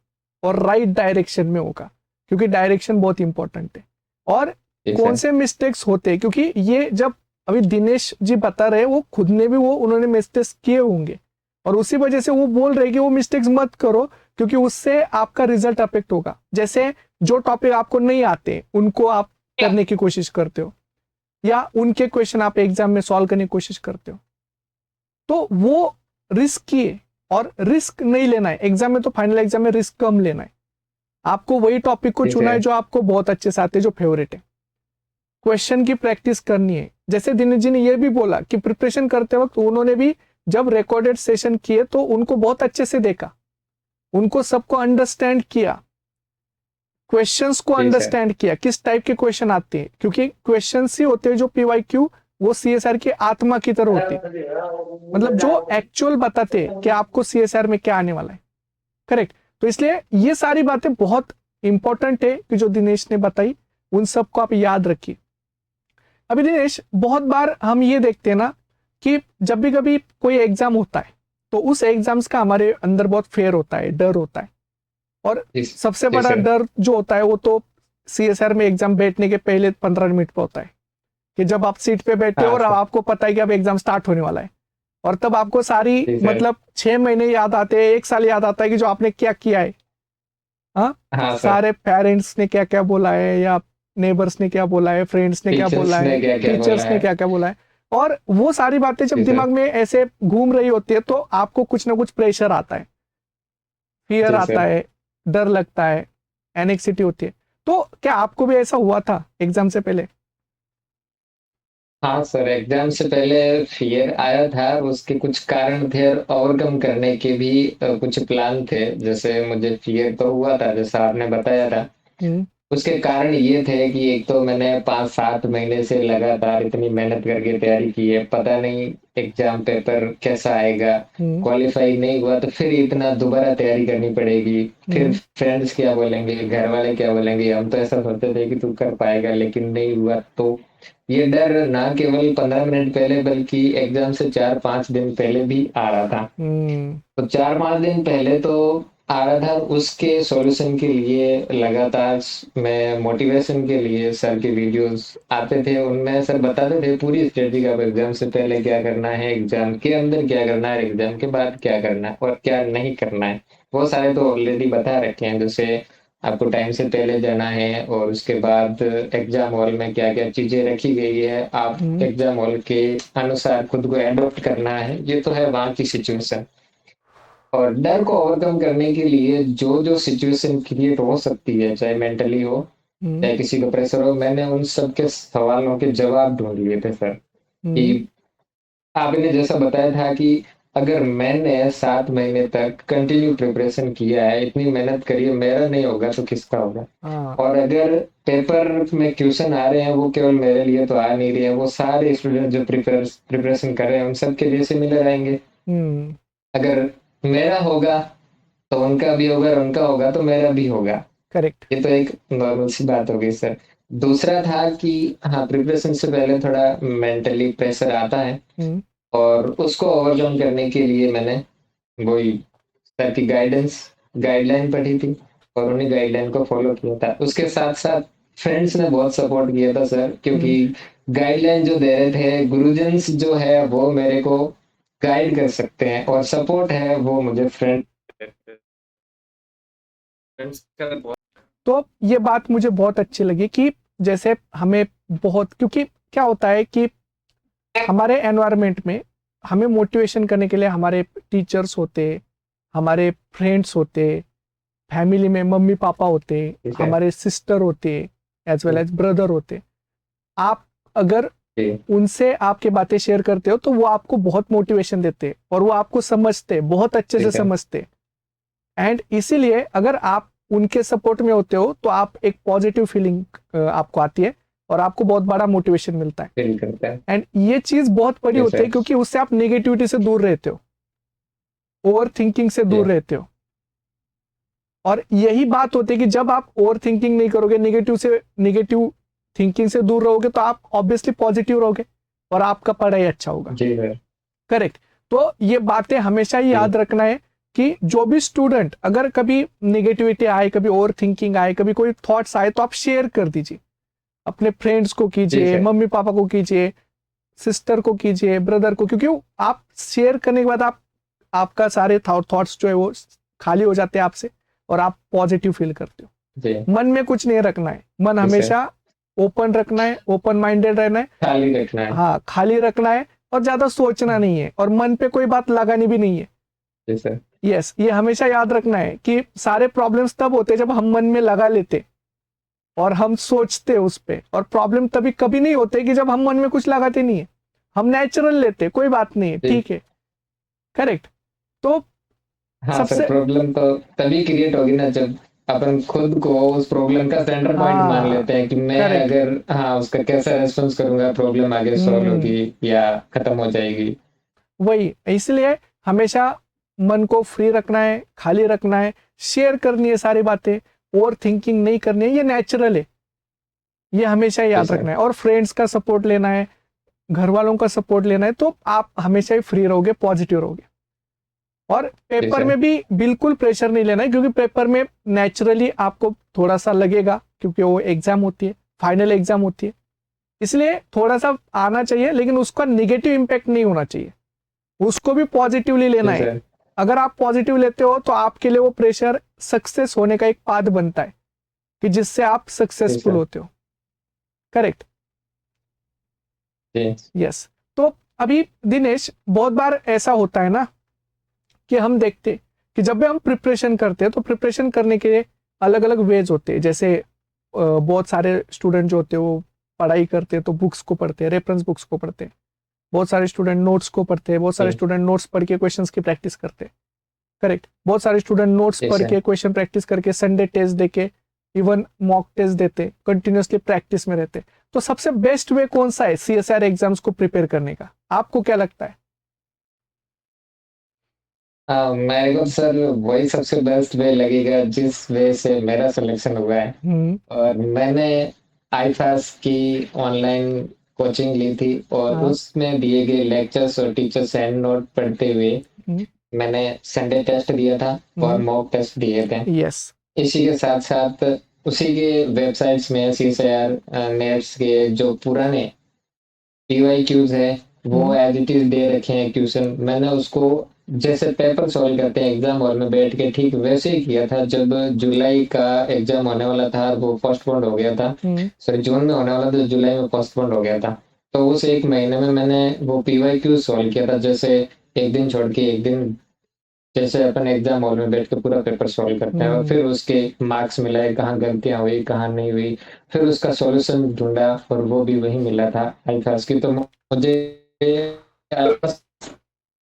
और राइट डायरेक्शन में होगा, क्योंकि डायरेक्शन बहुत इंपॉर्टेंट है। और जी कौन सर। से मिस्टेक्स होते हैं, क्योंकि ये जब अभी दिनेश जी बता रहे हैं वो खुद ने भी वो उन्होंने मिस्टेक्स किए होंगे, और उसी वजह से वो बोल रहे हैं कि वो मिस्टेक्स मत करो, क्योंकि उससे आपका रिजल्ट अफेक्ट होगा। जैसे जो टॉपिक आपको नहीं आते उनको आप करने की कोशिश करते हो, या उनके क्वेश्चन आप एग्जाम में सॉल्व करने की कोशिश करते हो, तो वो रिस्क किए, और रिस्क नहीं लेना है एग्जाम में, तो फाइनल एग्जाम में रिस्क कम लेना है। आपको वही टॉपिक को ठीक चुना है। है जो आपको बहुत अच्छे से आते हैं, जो फेवरेट है। क्वेश्चन की प्रैक्टिस करनी है। जैसे दिनेश जी ने ये भी बोला कि प्रिपरेशन करते वक्त उन्होंने भी जब रिकॉर्डेड सेशन किए तो उनको बहुत अच्छे से देखा, उनको सबको अंडरस्टैंड किया, क्वेश्चंस को जी सर। अंडरस्टैंड किया, किस टाइप के क्वेश्चन आते हैं, क्योंकि क्वेश्चंस ही होते हैं जो पीवाईक्यू, वो सीएसआर की आत्मा की तरह होते हैं, मतलब जो एक्चुअल बताते हैं कि आपको सीएसआर में क्या आने वाला है। करेक्ट। तो इसलिए ये सारी बातें बहुत इंपॉर्टेंट है कि जो दिनेश ने बताई, उन सबको आप याद रखिए। अभी दिनेश, बहुत बार हम ये देखते हैं ना कि जब भी कभी कोई एग्जाम होता है तो उस एग्जाम्स का हमारे अंदर बहुत फेयर होता है, डर होता है। और जी सबसे जी बड़ा सर। डर जो होता है वो तो सीएसआर में एग्जाम बैठने के पहले 15 मिनट पे होता है, कि जब आप सीट पे बैठे हो हाँ और सर। आपको पता है कि अब एग्जाम स्टार्ट होने वाला है, और तब आपको सारी जी सर। मतलब 6 महीने याद आते हैं, 1 साल याद आता है कि जो आपने क्या किया है। हाँ, हाँ सर। सारे पेरेंट्स ने क्या क्या बोला है, या नेबर्स ने क्या बोला है, फ्रेंड्स ने क्या बोला टीचर्स है, ने क्या क्या बोला टीचर्स ने है। क्या क्या बोला है, और वो सारी बातें जब जी सर। दिमाग में ऐसे घूम रही होती है तो आपको कुछ ना कुछ प्रेशर आता है, फियर जी आता सर। है, डर लगता है, एनेक्सिटी होती है। तो क्या आपको भी ऐसा हुआ था एग्जाम से पहले? हाँ सर, एग्जाम से पहले फियर आया था, उसके कुछ कारण थे और ओवरकम करने के भी कुछ प्लान थे। जैसे मुझे फियर तो हुआ था, जैसा आपने बताया था। हम्म। उसके कारण ये थे कि एक तो मैंने 5-7 महीने से लगातार इतनी मेहनत करके तैयारी की है, पता नहीं एग्जाम पेपर कैसा आएगा। हम्म। क्वालिफाई नहीं हुआ तो फिर इतना दोबारा तैयारी करनी पड़ेगी। फिर हम्म। फ्रेंड्स क्या बोलेंगे, घर वाले क्या बोलेंगे। हम तो ऐसा सोचते थे कि तू कर पाएगा, लेकिन नहीं हुआ। तो ये डर ना केवल 15 मिनट पहले बल्कि एग्जाम से 4-5 दिन पहले भी आ रहा था। हम्म। तो 4-5 दिन पहले तो आ रहा था, उसके सॉल्यूशन के लिए लगातार मैं मोटिवेशन के लिए सर के वीडियोस आते थे, उनमें सर बताते थे पूरी स्ट्रेटजी का, एग्जाम से पहले क्या करना है, एग्जाम के अंदर क्या करना है, एग्जाम के बाद क्या करना है और क्या नहीं करना है। वो सारे तो ऑलरेडी बता रखे हैं, जैसे आपको टाइम से पहले जाना है और उसके बाद एग्जाम हॉल में क्या क्या चीजें रखी गई है, आप हम्म। एग्जाम हॉल के अनुसार खुद को एडॉप्ट करना है। ये तो है वहाँ की सिचुएशन। और डर को ओवरकम करने के लिए जो जो सिचुएशन क्रिएट हो सकती है, चाहे मेंटली हो, हम्म। चाहे किसी का प्रेशर हो, मैंने उन सब के सवालों के जवाब ढूंढ लिए थे सर। कि हम्म। आपने जैसा बताया था कि अगर मैंने 7 महीने तक कंटिन्यू प्रिपरेशन किया है, इतनी मेहनत करी है, मेरा नहीं होगा तो किसका होगा। हाँ। और अगर पेपर में क्वेश्चन आ रहे हैं, वो केवल मेरे लिए तो आ नहीं रहे हैं, वो सारे स्टूडेंट जो प्रिपरेशन कर रहे हैं उन सबके लिए सिमिलर आएंगे। हम्म। अगर मेरा होगा तो उनका भी होगा, और उनका होगा तो मेरा भी होगा। करेक्ट। ये तो एक नॉर्मल सी बात हो गई सर। दूसरा था कि हाँ, प्रिपरेशन से पहले थोड़ा मेंटली प्रेशर आता है, हम्म। और उसको ओवरकम करने के लिए मैंने वही सर की गाइडलाइन पढ़ी थी, और उन्हीं गाइडलाइन को फॉलो किया था। उसके साथ साथ फ्रेंड्स ने बहुत सपोर्ट किया था सर, क्योंकि हम्म। गाइडलाइन जो दे रहे थे, गुरुजन्स जो है वो मेरे को गाइड कर सकते हैं, और सपोर्ट है वो मुझे फ्रेंड्स का बहुत। तो ये बात मुझे बहुत अच्छी लगी कि जैसे हमें बहुत, क्योंकि क्या होता है कि हमारे एनवायरनमेंट में हमें मोटिवेशन करने के लिए हमारे टीचर्स होते, हमारे फ्रेंड्स होते, फैमिली में मम्मी पापा होते, ठीक है। हमारे सिस्टर होते, एज वेल एज ब्रदर होते। आप अगर जी। उनसे आपकी बातें शेयर करते हो तो वो आपको बहुत मोटिवेशन देते, और वो आपको समझते, बहुत अच्छे से ठीक है। समझते। एंड इसीलिए अगर आप उनके सपोर्ट में होते हो तो आप एक पॉजिटिव फीलिंग आपको आती है, और आपको बहुत बड़ा मोटिवेशन मिलता है। फील करता है। एंड ये चीज बहुत बड़ी जी होती है, सर। क्योंकि उससे आप नेगेटिविटी से दूर रहते हो, ओवर थिंकिंग से जी। दूर रहते हो। और यही बात होती है कि जब आप ओवर थिंकिंग नहीं करोगे, नेगेटिव थिंकिंग से दूर रहोगे, तो आप ऑब्वियसली पॉजिटिव रहोगे और आपका पढ़ाई अच्छा होगा। जी सर। करेक्ट। तो ये बातें हमेशा ही जी। याद रखना है कि जो भी स्टूडेंट, अगर कभी नेगेटिविटी आए, कभी ओवर थिंकिंग आए, कभी कोई थॉट्स आए, तो आप शेयर कर दीजिए, अपने फ्रेंड्स को जी कीजिए, सर। मम्मी पापा को कीजिए, सिस्टर को कीजिए, ब्रदर को, क्योंकि आप शेयर करने के बाद आपका सारे थॉट्स जो है वो खाली हो जाते हैं आपसे, और आप पॉजिटिव फील करते जी। हो। मन में कुछ नहीं रखना है, मन जी सर। हमेशा ओपन रखना है, ओपन माइंडेड रहना है। खाली रखना है। हाँ, खाली रखना है, और ज्यादा सोचना नहीं है और मन पे कोई बात लगानी भी नहीं है। जी सर। यस, ये हमेशा याद रखना है कि सारे प्रॉब्लम्स तब होते हैं जब हम मन में लगा लेते और हम सोचते उस पे, और प्रॉब्लम तभी कभी नहीं होते कि जब हम मन में कुछ लगाते नहीं है, हम नेचुरल लेते, कोई बात नहीं है, जी। ठीक है। करेक्ट। तो हाँ सर, सबसे प्रॉब्लम तो तभी क्रिएट होगी ना जब अपन खुद को उस प्रॉब्लम का सेंटर पॉइंट मान हाँ लेते हैं कि मैं करेक्ट। अगर हाँ उसका कैसा रेस्पॉन्स करूंगा, प्रॉब्लम आगे सॉल्व हम्म, होगी या खत्म हो जाएगी। वही, इसलिए हमेशा मन को फ्री रखना है, खाली रखना है, शेयर करनी है सारी बातें, ओवर थिंकिंग नहीं करनी है, ये नेचुरल है, ये हमेशा जी याद सर। रखना है। और फ्रेंड्स का सपोर्ट लेना है, घर वालों का सपोर्ट लेना है, तो आप हमेशा ही फ्री रहोगे, पॉजिटिव रहोगे। और जी पेपर सर। में भी बिल्कुल प्रेशर नहीं लेना है, क्योंकि पेपर में नेचुरली आपको थोड़ा सा लगेगा, क्योंकि वो एग्जाम होती है, फाइनल एग्जाम होती है, इसलिए थोड़ा सा आना चाहिए, लेकिन उसका निगेटिव इम्पैक्ट नहीं होना चाहिए, उसको भी पॉजिटिवली लेना जी है। सर। अगर आप पॉजिटिव लेते हो तो आपके लिए वो प्रेशर सक्सेस होने का एक पाथ बनता है, कि जिससे आप जी सक्सेसफुल सर। होते हो। करेक्ट। जी। यस। तो अभी दिनेश, बहुत बार ऐसा होता है ना कि हम देखते कि जब भी हम प्रिपरेशन करते हैं तो प्रिपरेशन करने के अलग अलग वेज होते हैं। जैसे बहुत सारे स्टूडेंट जो होते हैं वो पढ़ाई करते हैं तो बुक्स को पढ़ते हैं, रेफरेंस बुक्स को पढ़ते हैं। बहुत सारे स्टूडेंट नोट्स को पढ़ते हैं, बहुत सारे जी। स्टूडेंट नोट्स पढ़ के क्वेश्चंस की प्रैक्टिस करते हैं। करेक्ट। बहुत सारे स्टूडेंट नोट्स जी पढ़ सर। के क्वेश्चन प्रैक्टिस करके संडे टेस्ट देके, इवन मॉक टेस्ट देते, कंटिन्यूअसली प्रैक्टिस में रहते। तो सबसे बेस्ट वे कौन सा है सीएसआर एग्जाम्स को प्रिपेयर करने का, आपको क्या लगता है? हाँ, मेरे को सर वही सबसे बेस्ट वे लगेगा जिस वे से मेरा सिलेक्शन हुआ है। हम्म। और मैंने आईफास की ऑनलाइन कोचिंग ली थी और हाँ। उसमें दिए गए लेक्चर्स और टीचर्स हैंड नोट पढ़ते हुए हम्म। मैंने संडे टेस्ट दिया था और हम्म। मॉक टेस्ट दिए थे। यस। इसी के साथ साथ उसी के वेबसाइट्स में सीएसआईआर नेट्स के जो पुराने पीवाईक्यूज है वो हम्म। एज इट इज दे रखे हैं क्वेश्चन। मैंने उसको जैसे पेपर सॉल्व करते हैं एग्जाम हॉल में बैठ के, ठीक वैसे ही किया था। जब जुलाई का एग्जाम होने वाला था वो पोस्टपोन्ड हो गया था, हम्म। सॉरी जून में होने वाला था, जुलाई में पोस्टपोन्ड हो गया था। तो उस एक महीने में मैंने वो पीवाईक्यू सॉल्व किया था। जैसे एक दिन छोड़ के एक दिन, जैसे अपन एग्जाम हॉल में बैठ के पूरा पेपर सॉल्व करते हैं और हम्म। फिर उसके मार्क्स मिलाए, कहाँ गलतियां हुई कहाँ नहीं हुई, फिर उसका सॉल्यूशन ढूंढा और वो भी वही मिला था अल्फाज की। तो मुझे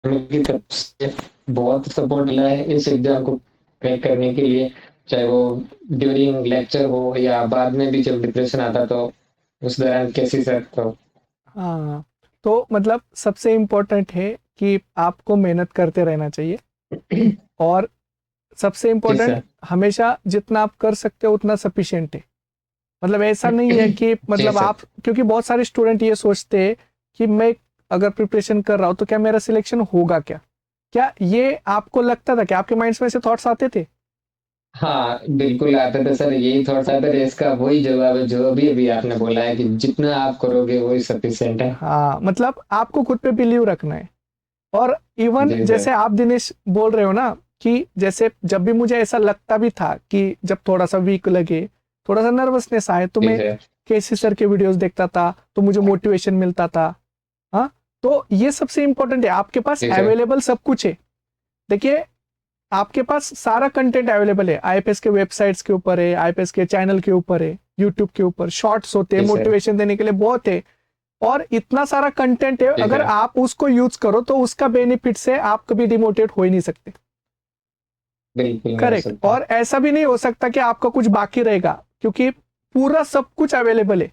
की तरफ से बहुत सपोर्ट मिला है इस एग्जाम को क्रैक करने के लिए, चाहे वो ड्यूरिंग लेक्चर हो या बाद में भी जब डिप्रेशन आता तो उस दौरान कैसी सर तो। हाँ, तो मतलब सबसे इम्पोर्टेंट है कि आपको मेहनत करते रहना चाहिए, और सबसे जी इम्पोर्टेंट, सर। हमेशा जितना आप कर सकते हो उतना सफिशिएंट है। मतलब ऐसा नहीं है कि जी मतलब सर। आप, क्योंकि बहुत सारे स्टूडेंट ये सोचते हैं कि मैं अगर प्रिपरेशन कर रहा हूँ तो क्या मेरा सिलेक्शन होगा क्या? क्या ये आपको लगता था कि आपके माइंड में ऐसे थॉट्स आते थे? हाँ बिल्कुल आते थे सर, यही थॉट्स आते थे। इसका वही जवाब है जो अभी अभी आपने बोला है कि जितना आप करोगे वही सफिशिएंट है। हाँ, मतलब आपको खुद पे बिलीव रखना है। और इवन जी सर। जैसे आप दिनेश बोल रहे हो ना, कि जैसे जब भी मुझे ऐसा लगता भी था कि जब थोड़ा सा वीक लगे, थोड़ा सा नर्वसनेस आए, तो जी मैं सर। केसी सर के वीडियोस देखता था, तो मुझे मोटिवेशन मिलता था। हाँ, तो ये सबसे इंपॉर्टेंट है, आपके पास जी सर। अवेलेबल सब कुछ है। देखिए, आपके पास सारा कंटेंट अवेलेबल है, आईपीएस के वेबसाइट्स के ऊपर है, आईपीएस के चैनल के ऊपर है, यूट्यूब के ऊपर शॉर्ट्स होते हैं जी सर। मोटिवेशन देने के लिए, बहुत है। और इतना सारा कंटेंट है, जी अगर सर। आप उसको यूज करो तो उसका बेनिफिट से आप कभी डिमोटिवेट हो ही नहीं सकते। बिल्कुल नहीं हो करेक्ट। सकता। और ऐसा भी नहीं हो सकता कि आपका कुछ बाकी रहेगा, क्योंकि पूरा सब कुछ अवेलेबल है,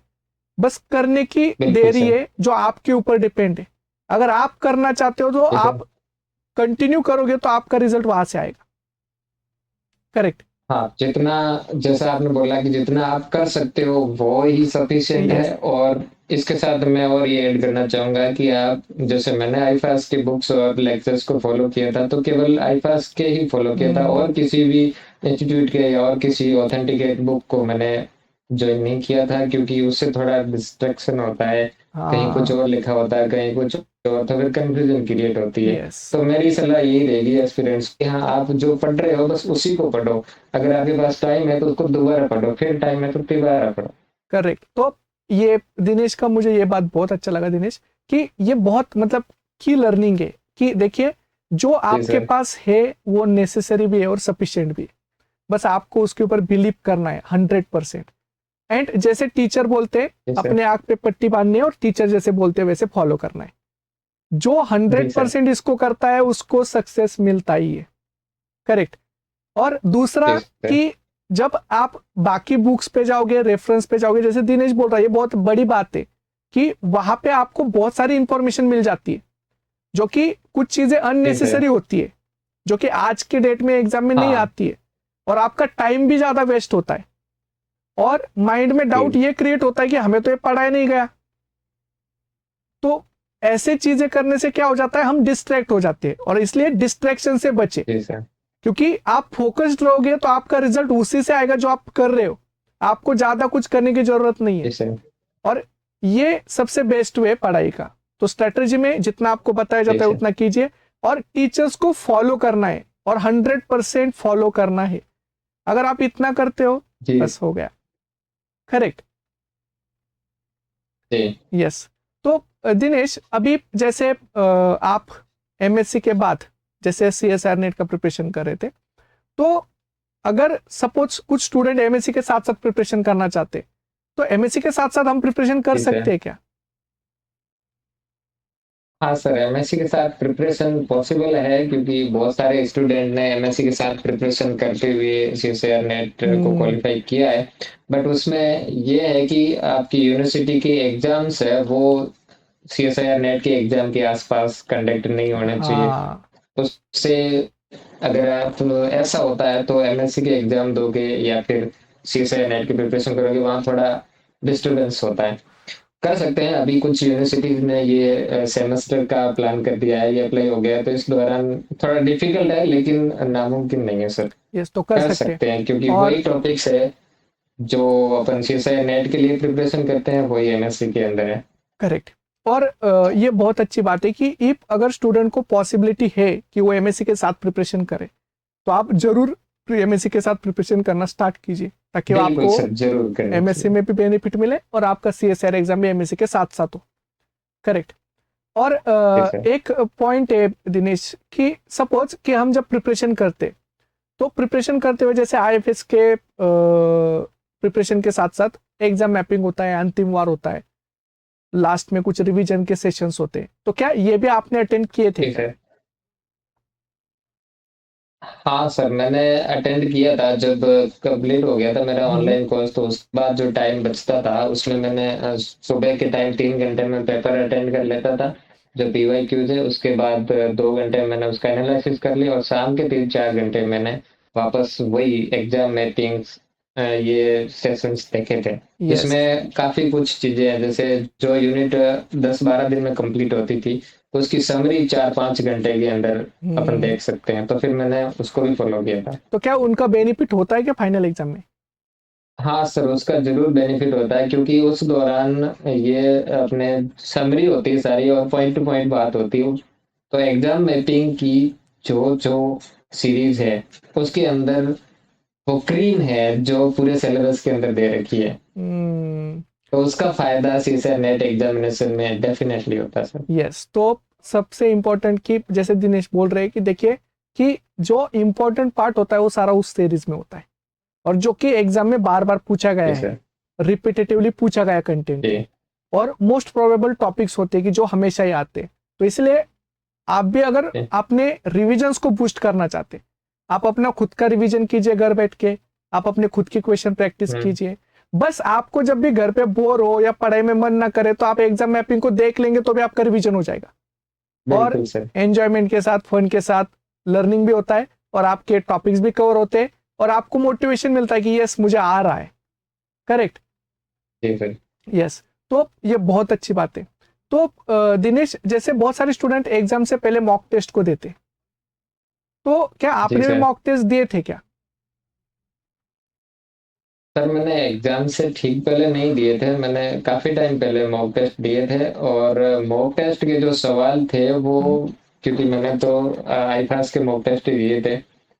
बस करने की बिल्कुल देरी सर। है, जो आपके ऊपर डिपेंड है। अगर आप करना चाहते हो तो जी सर। आप कंटिन्यू करोगे तो आपका रिजल्ट वहां से आएगा। करेक्ट। हाँ, जितना, जैसा आपने बोला कि जितना आप कर सकते हो वो ही सफिशिएंट यस। है। और इसके साथ मैं और ये ऐड करना चाहूंगा कि आप, जैसे मैंने आईफास की बुक्स और लेक्चर्स को फॉलो किया था तो केवल आईफास के ही फॉलो किया था, हम्म। और किसी भी इंस्टीट्यूट के या और किसी ऑथेंटिकेट बुक को मैंने ज्वाइन नहीं किया था, क्योंकि उससे थोड़ा डिस्ट्रैक्शन होता है। कहीं कुछ हाँ। और लिखा होता है, कहीं कुछ और, तो फिर कंफ्यूजन क्रिएट होती है। यस। तो मेरी सलाह यही रहेगी एस्पिरेंट्स की, हाँ आप जो पढ़ रहे हो बस उसी को पढ़ो। अगर आपके पास टाइम है तो उसको दोबारा पढ़ो, फिर टाइम है तो दोबारा पढ़ो। करेक्ट। तो ये दिनेश का, मुझे ये बात बहुत अच्छा लगा दिनेश, कि ये बहुत मतलब की लर्निंग है कि देखिए जो आपके सर। पास है वो नेसेसरी भी है और सफिशिएंट भी है, बस आपको उसके ऊपर बिलीव करना है 100%। एंड जैसे टीचर बोलते हैं जी सर। अपने आंख पे पट्टी बांधनी है और टीचर जैसे बोलते हैं वैसे फॉलो करना है। जो जी सर। 100% इसको करता है उसको सक्सेस मिलता ही है। करेक्ट। और दूसरा जी सर। कि जब आप बाकी बुक्स पे जाओगे, रेफरेंस पे जाओगे, जैसे दिनेश बोल रहा है ये बहुत बड़ी बात है कि वहां पे आपको बहुत सारी इंफॉर्मेशन मिल जाती है जो कि कुछ चीजें जी सर। अननेसेसरी होती है जो कि आज के डेट में एग्जाम में नहीं हाँ। आती है, और आपका टाइम भी ज्यादा वेस्ट होता है और माइंड में डाउट जी। ये क्रिएट होता है कि हमें तो ये पढ़ाया नहीं गया। तो ऐसे चीजें करने से क्या हो जाता है, हम डिस्ट्रैक्ट हो जाते हैं, और इसलिए डिस्ट्रैक्शन से बचे, जी सर। क्योंकि आप फोकस्ड रहोगे तो आपका रिजल्ट उसी से आएगा जो आप कर रहे हो, आपको ज्यादा कुछ करने की जरूरत नहीं है। जी सर। और ये सबसे बेस्ट वे पढ़ाई का। तो स्ट्रेटजी में जितना आपको बताया जी जाता है सर। उतना कीजिए, और टीचर्स को फॉलो करना है और 100% फॉलो करना है। अगर आप इतना करते हो जी। बस हो गया। करेक्ट। जी। यस। तो दिनेश अभी जैसे आप एमएससी के बाद जैसे सीएसआर नेट का प्रिपरेशन कर रहे थे, तो अगर सपोज कुछ स्टूडेंट एमएससी के साथ साथ प्रिपरेशन करना चाहते, तो एमएससी के साथ साथ हम प्रिपरेशन कर जी सकते सर। हैं क्या? हाँ सर, एमएससी के साथ प्रिपरेशन पॉसिबल है क्योंकि बहुत सारे स्टूडेंट ने एमएससी के साथ प्रिपरेशन करते हुए सीएसईआर नेट को हम्म। क्वालिफाई किया है। बट उसमें ये है कि आपकी यूनिवर्सिटी के एग्जाम्स है वो सीएसईआर नेट के एग्जाम के आसपास कंडक्ट नहीं होने चाहिए। हाँ। उससे अगर आप ऐसा होता है तो एमएससी के एग्जाम दोगे या फिर सीएसईआर नेट की प्रिपरेशन करोगे, वहाँ थोड़ा डिस्टरबेंस होता है। कर सकते हैं, अभी कुछ यूनिवर्सिटीज ने ये सेमेस्टर का प्लान कर दिया है, ये अप्लाई हो गया है, तो इस दौरान थोड़ा डिफिकल्ट है लेकिन नामुमकिन नहीं है सर। यस, तो कर कर सकते हैं। सकते हैं क्योंकि और वही टॉपिक्स है जो अपन सीएसईआर नेट के लिए प्रिपरेशन करते हैं, वही एमएससी के अंदर है। करेक्ट। और ये बहुत अच्छी बात है कि इफ अगर स्टूडेंट को पॉसिबिलिटी है कि वो एमएससी के साथ प्रिपरेशन करे, तो आप जरूर एमएससी के साथ प्रिपरेशन करना स्टार्ट कीजिए, ताकि वो बिल्कुल आपको सर, जरूर करनी एमएससी चाहिए। में भी बेनिफिट मिले और आपका सीएसआर एग्जाम भी एमएससी के साथ साथ हो। करेक्ट। और जी सर। एक पॉइंट है दिनेश कि सपोज कि हम जब प्रिपरेशन करते, तो प्रिपरेशन करते हुए जैसे आईएफएस के प्रिपरेशन के साथ साथ एग्जाम मैपिंग होता है, अंतिम वार होता है, लास्ट में कुछ रिवीजन के सेशंस होते हैं, तो क्या ये भी आपने अटेंड किए थे जी क्या? सर। हाँ सर, मैंने अटेंड किया था जब कंप्लीट हो गया था मेरा हम्म। ऑनलाइन कोर्स, तो उसके बाद जो टाइम बचता था उसमें मैंने सुबह के टाइम 3 घंटे में पेपर अटेंड कर लेता था जो पीवाईक्यू थे। उसके बाद 2 घंटे मैंने उसका एनालिसिस कर लिया और शाम के 3-4 घंटे मैंने वापस वही एग्जाम मैपिंग्स ये सेशंस देखे थे। यस। इसमें काफी कुछ चीजें हैं, जैसे जो यूनिट 10-12 दिन में कंप्लीट होती थी, तो उसकी समरी 4-5 घंटे के अंदर अपन हम्म। देख सकते हैं, तो फिर मैंने उसको भी फॉलो किया था। तो क्या उनका बेनिफिट होता है क्या फाइनल एग्जाम में? हाँ सर, उसका जरूर बेनिफिट होता है क्योंकि उस दौरान ये अपने समरी होती है सारी और पॉइंट टू पॉइंट बात होती है। तो एग्जाम मैपिंग की जो जो सीरीज है उसके अंदर वो क्रीम है जो पूरे सिलेबस के अंदर दे रखी है, हम्म। तो उसका फायदा सीएसईआर नेट एग्जामिनेशन में डेफिनेटली होता है सर। यस। तो सबसे इंपॉर्टेंट कि जैसे दिनेश बोल रहे हैं कि देखिए कि जो इंपॉर्टेंट पार्ट होता है वो सारा उस सीरीज में होता है, और जो कि एग्जाम में बार बार पूछा गया जी है, सर। रिपीटेटिवली पूछा गया कंटेंट है, जी। और मोस्ट प्रोबेबल टॉपिक्स होते हैं कि जो हमेशा ही आते हैं। तो इसलिए आप भी अगर जी। अपने रिविजन्स को बूस्ट करना चाहते, आप अपना खुद का रिवीजन कीजिए घर बैठ के, आप अपने खुद की क्वेश्चन प्रैक्टिस हम्म। कीजिए। बस आपको जब भी घर पे बोर हो या पढ़ाई में मन ना करे तो आप एग्जाम मैपिंग को देख लेंगे तो भी आपका रिवीजन हो जाएगा, और बिल्कुल सर। एंजॉयमेंट के साथ, फन के साथ लर्निंग भी होता है, और आपके टॉपिक्स भी कवर होते हैं, और आपको मोटिवेशन मिलता है कि यस मुझे आ रहा है। करेक्ट। जी सर। यस। तो ये बहुत अच्छी बात है। तो दिनेश जैसे बहुत सारे स्टूडेंट एग्जाम से पहले मॉक टेस्ट को देते, तो क्या जी आपने भी सर। मॉक टेस्ट दिए थे क्या? सर मैंने एग्जाम से ठीक पहले नहीं दिए थे, मैंने काफी टाइम पहले मॉक टेस्ट दिए थे और मॉक टेस्ट के जो सवाल थे वो, हम्म। क्योंकि मैंने तो आईफास के मॉक टेस्ट ही दिए थे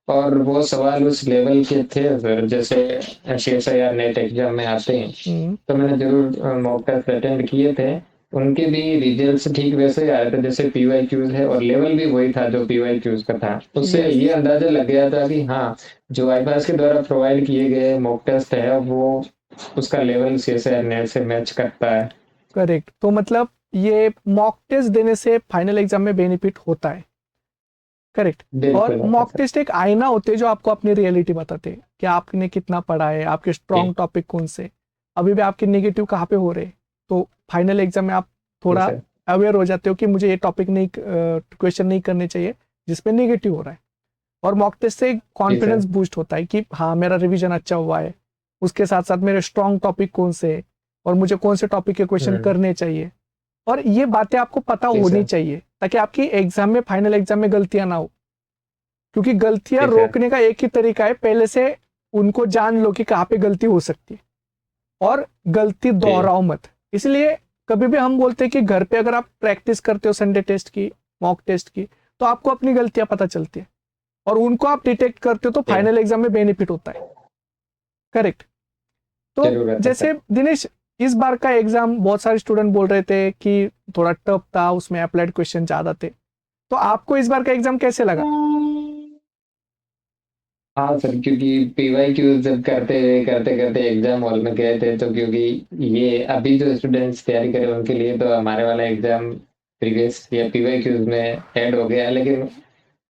और वो सवाल उस लेवल के थे सर जैसे सीएसआईआर नेट एग्जाम में आते हैं, हम्म। तो मैंने जरूर मॉक टेस्ट अटेंड किए थे। उनके भी रिजल्ट्स ठीक वैसे ही आ रहे थे जैसे पीवाईक्यूज है, और लेवल भी वही था जो पीवाईक्यूज का था। उससे यस, ये अंदाजा लग गया था कि हाँ, जो आईपास के द्वारा प्रोवाइड किए गए मॉक टेस्ट है वो उसका लेवल सीएसआईआर नेट से मैच करता है। करेक्ट। तो मतलब ये मॉक टेस्ट देने से फाइनल एग्जाम में बेनिफिट होता है। करेक्ट। और बिल्कुल होता है मॉक सर। टेस्ट एक आईना होते हैं जो आपको अपनी रियलिटी बताते हैं कि आपने कितना पढ़ा है, आपके जी स्ट्रॉन्ग टॉपिक कौन से, अभी भी आपके नेगेटिव कहाँ पे हो रहे हैं। तो फाइनल एग्जाम में आप जी थोड़ा सर। अवेयर हो जाते हो कि मुझे ये टॉपिक नहीं, क्वेश्चन नहीं करने चाहिए जिसमें नेगेटिव हो रहा है। और मॉक टेस्ट से जी सर। कॉन्फिडेंस बूस्ट होता है कि हाँ मेरा रिवीजन अच्छा हुआ है, उसके साथ साथ मेरे स्ट्रॉन्ग टॉपिक कौन से है और मुझे कौन से टॉपिक के क्वेश्चन हम्म। करने चाहिए। और ये बातें आपको पता जी होनी सर। चाहिए ताकि आपकी एग्जाम में, फाइनल एग्जाम में गलतियां ना हो। क्योंकि गलतियां जी सर। रोकने का एक ही तरीका है, पहले से उनको जान लो कि कहाँ पे गलती हो सकती है और गलती जी दोहराओ मत। इसलिए कभी भी हम बोलते हैं कि घर पे अगर आप प्रैक्टिस करते हो संडे टेस्ट की, मॉक टेस्ट की, तो आपको अपनी गलतियां पता चलती है और उनको आप डिटेक्ट करते हो तो जी। फाइनल एग्जाम में बेनिफिट होता है। करेक्ट। तो जरूर रहता है जैसे सर। दिनेश, इस बार का एग्जाम बहुत सारे स्टूडेंट बोल रहे थे कि थोड़ा टफ था, उसमें अप्लाइड क्वेश्चन ज्यादा थे। तो आपको इस बार का एग्जाम कैसे लगा? हाँ सर, क्योंकि पीवाईक्यू जब करते करते एग्जाम हॉल में गए थे, तो क्योंकि ये अभी जो स्टूडेंट्स तैयारी करें उनके लिए तो हमारे वाला एग्जाम प्रीवियस या पीवाईक्यूज में ऐड हो गया, लेकिन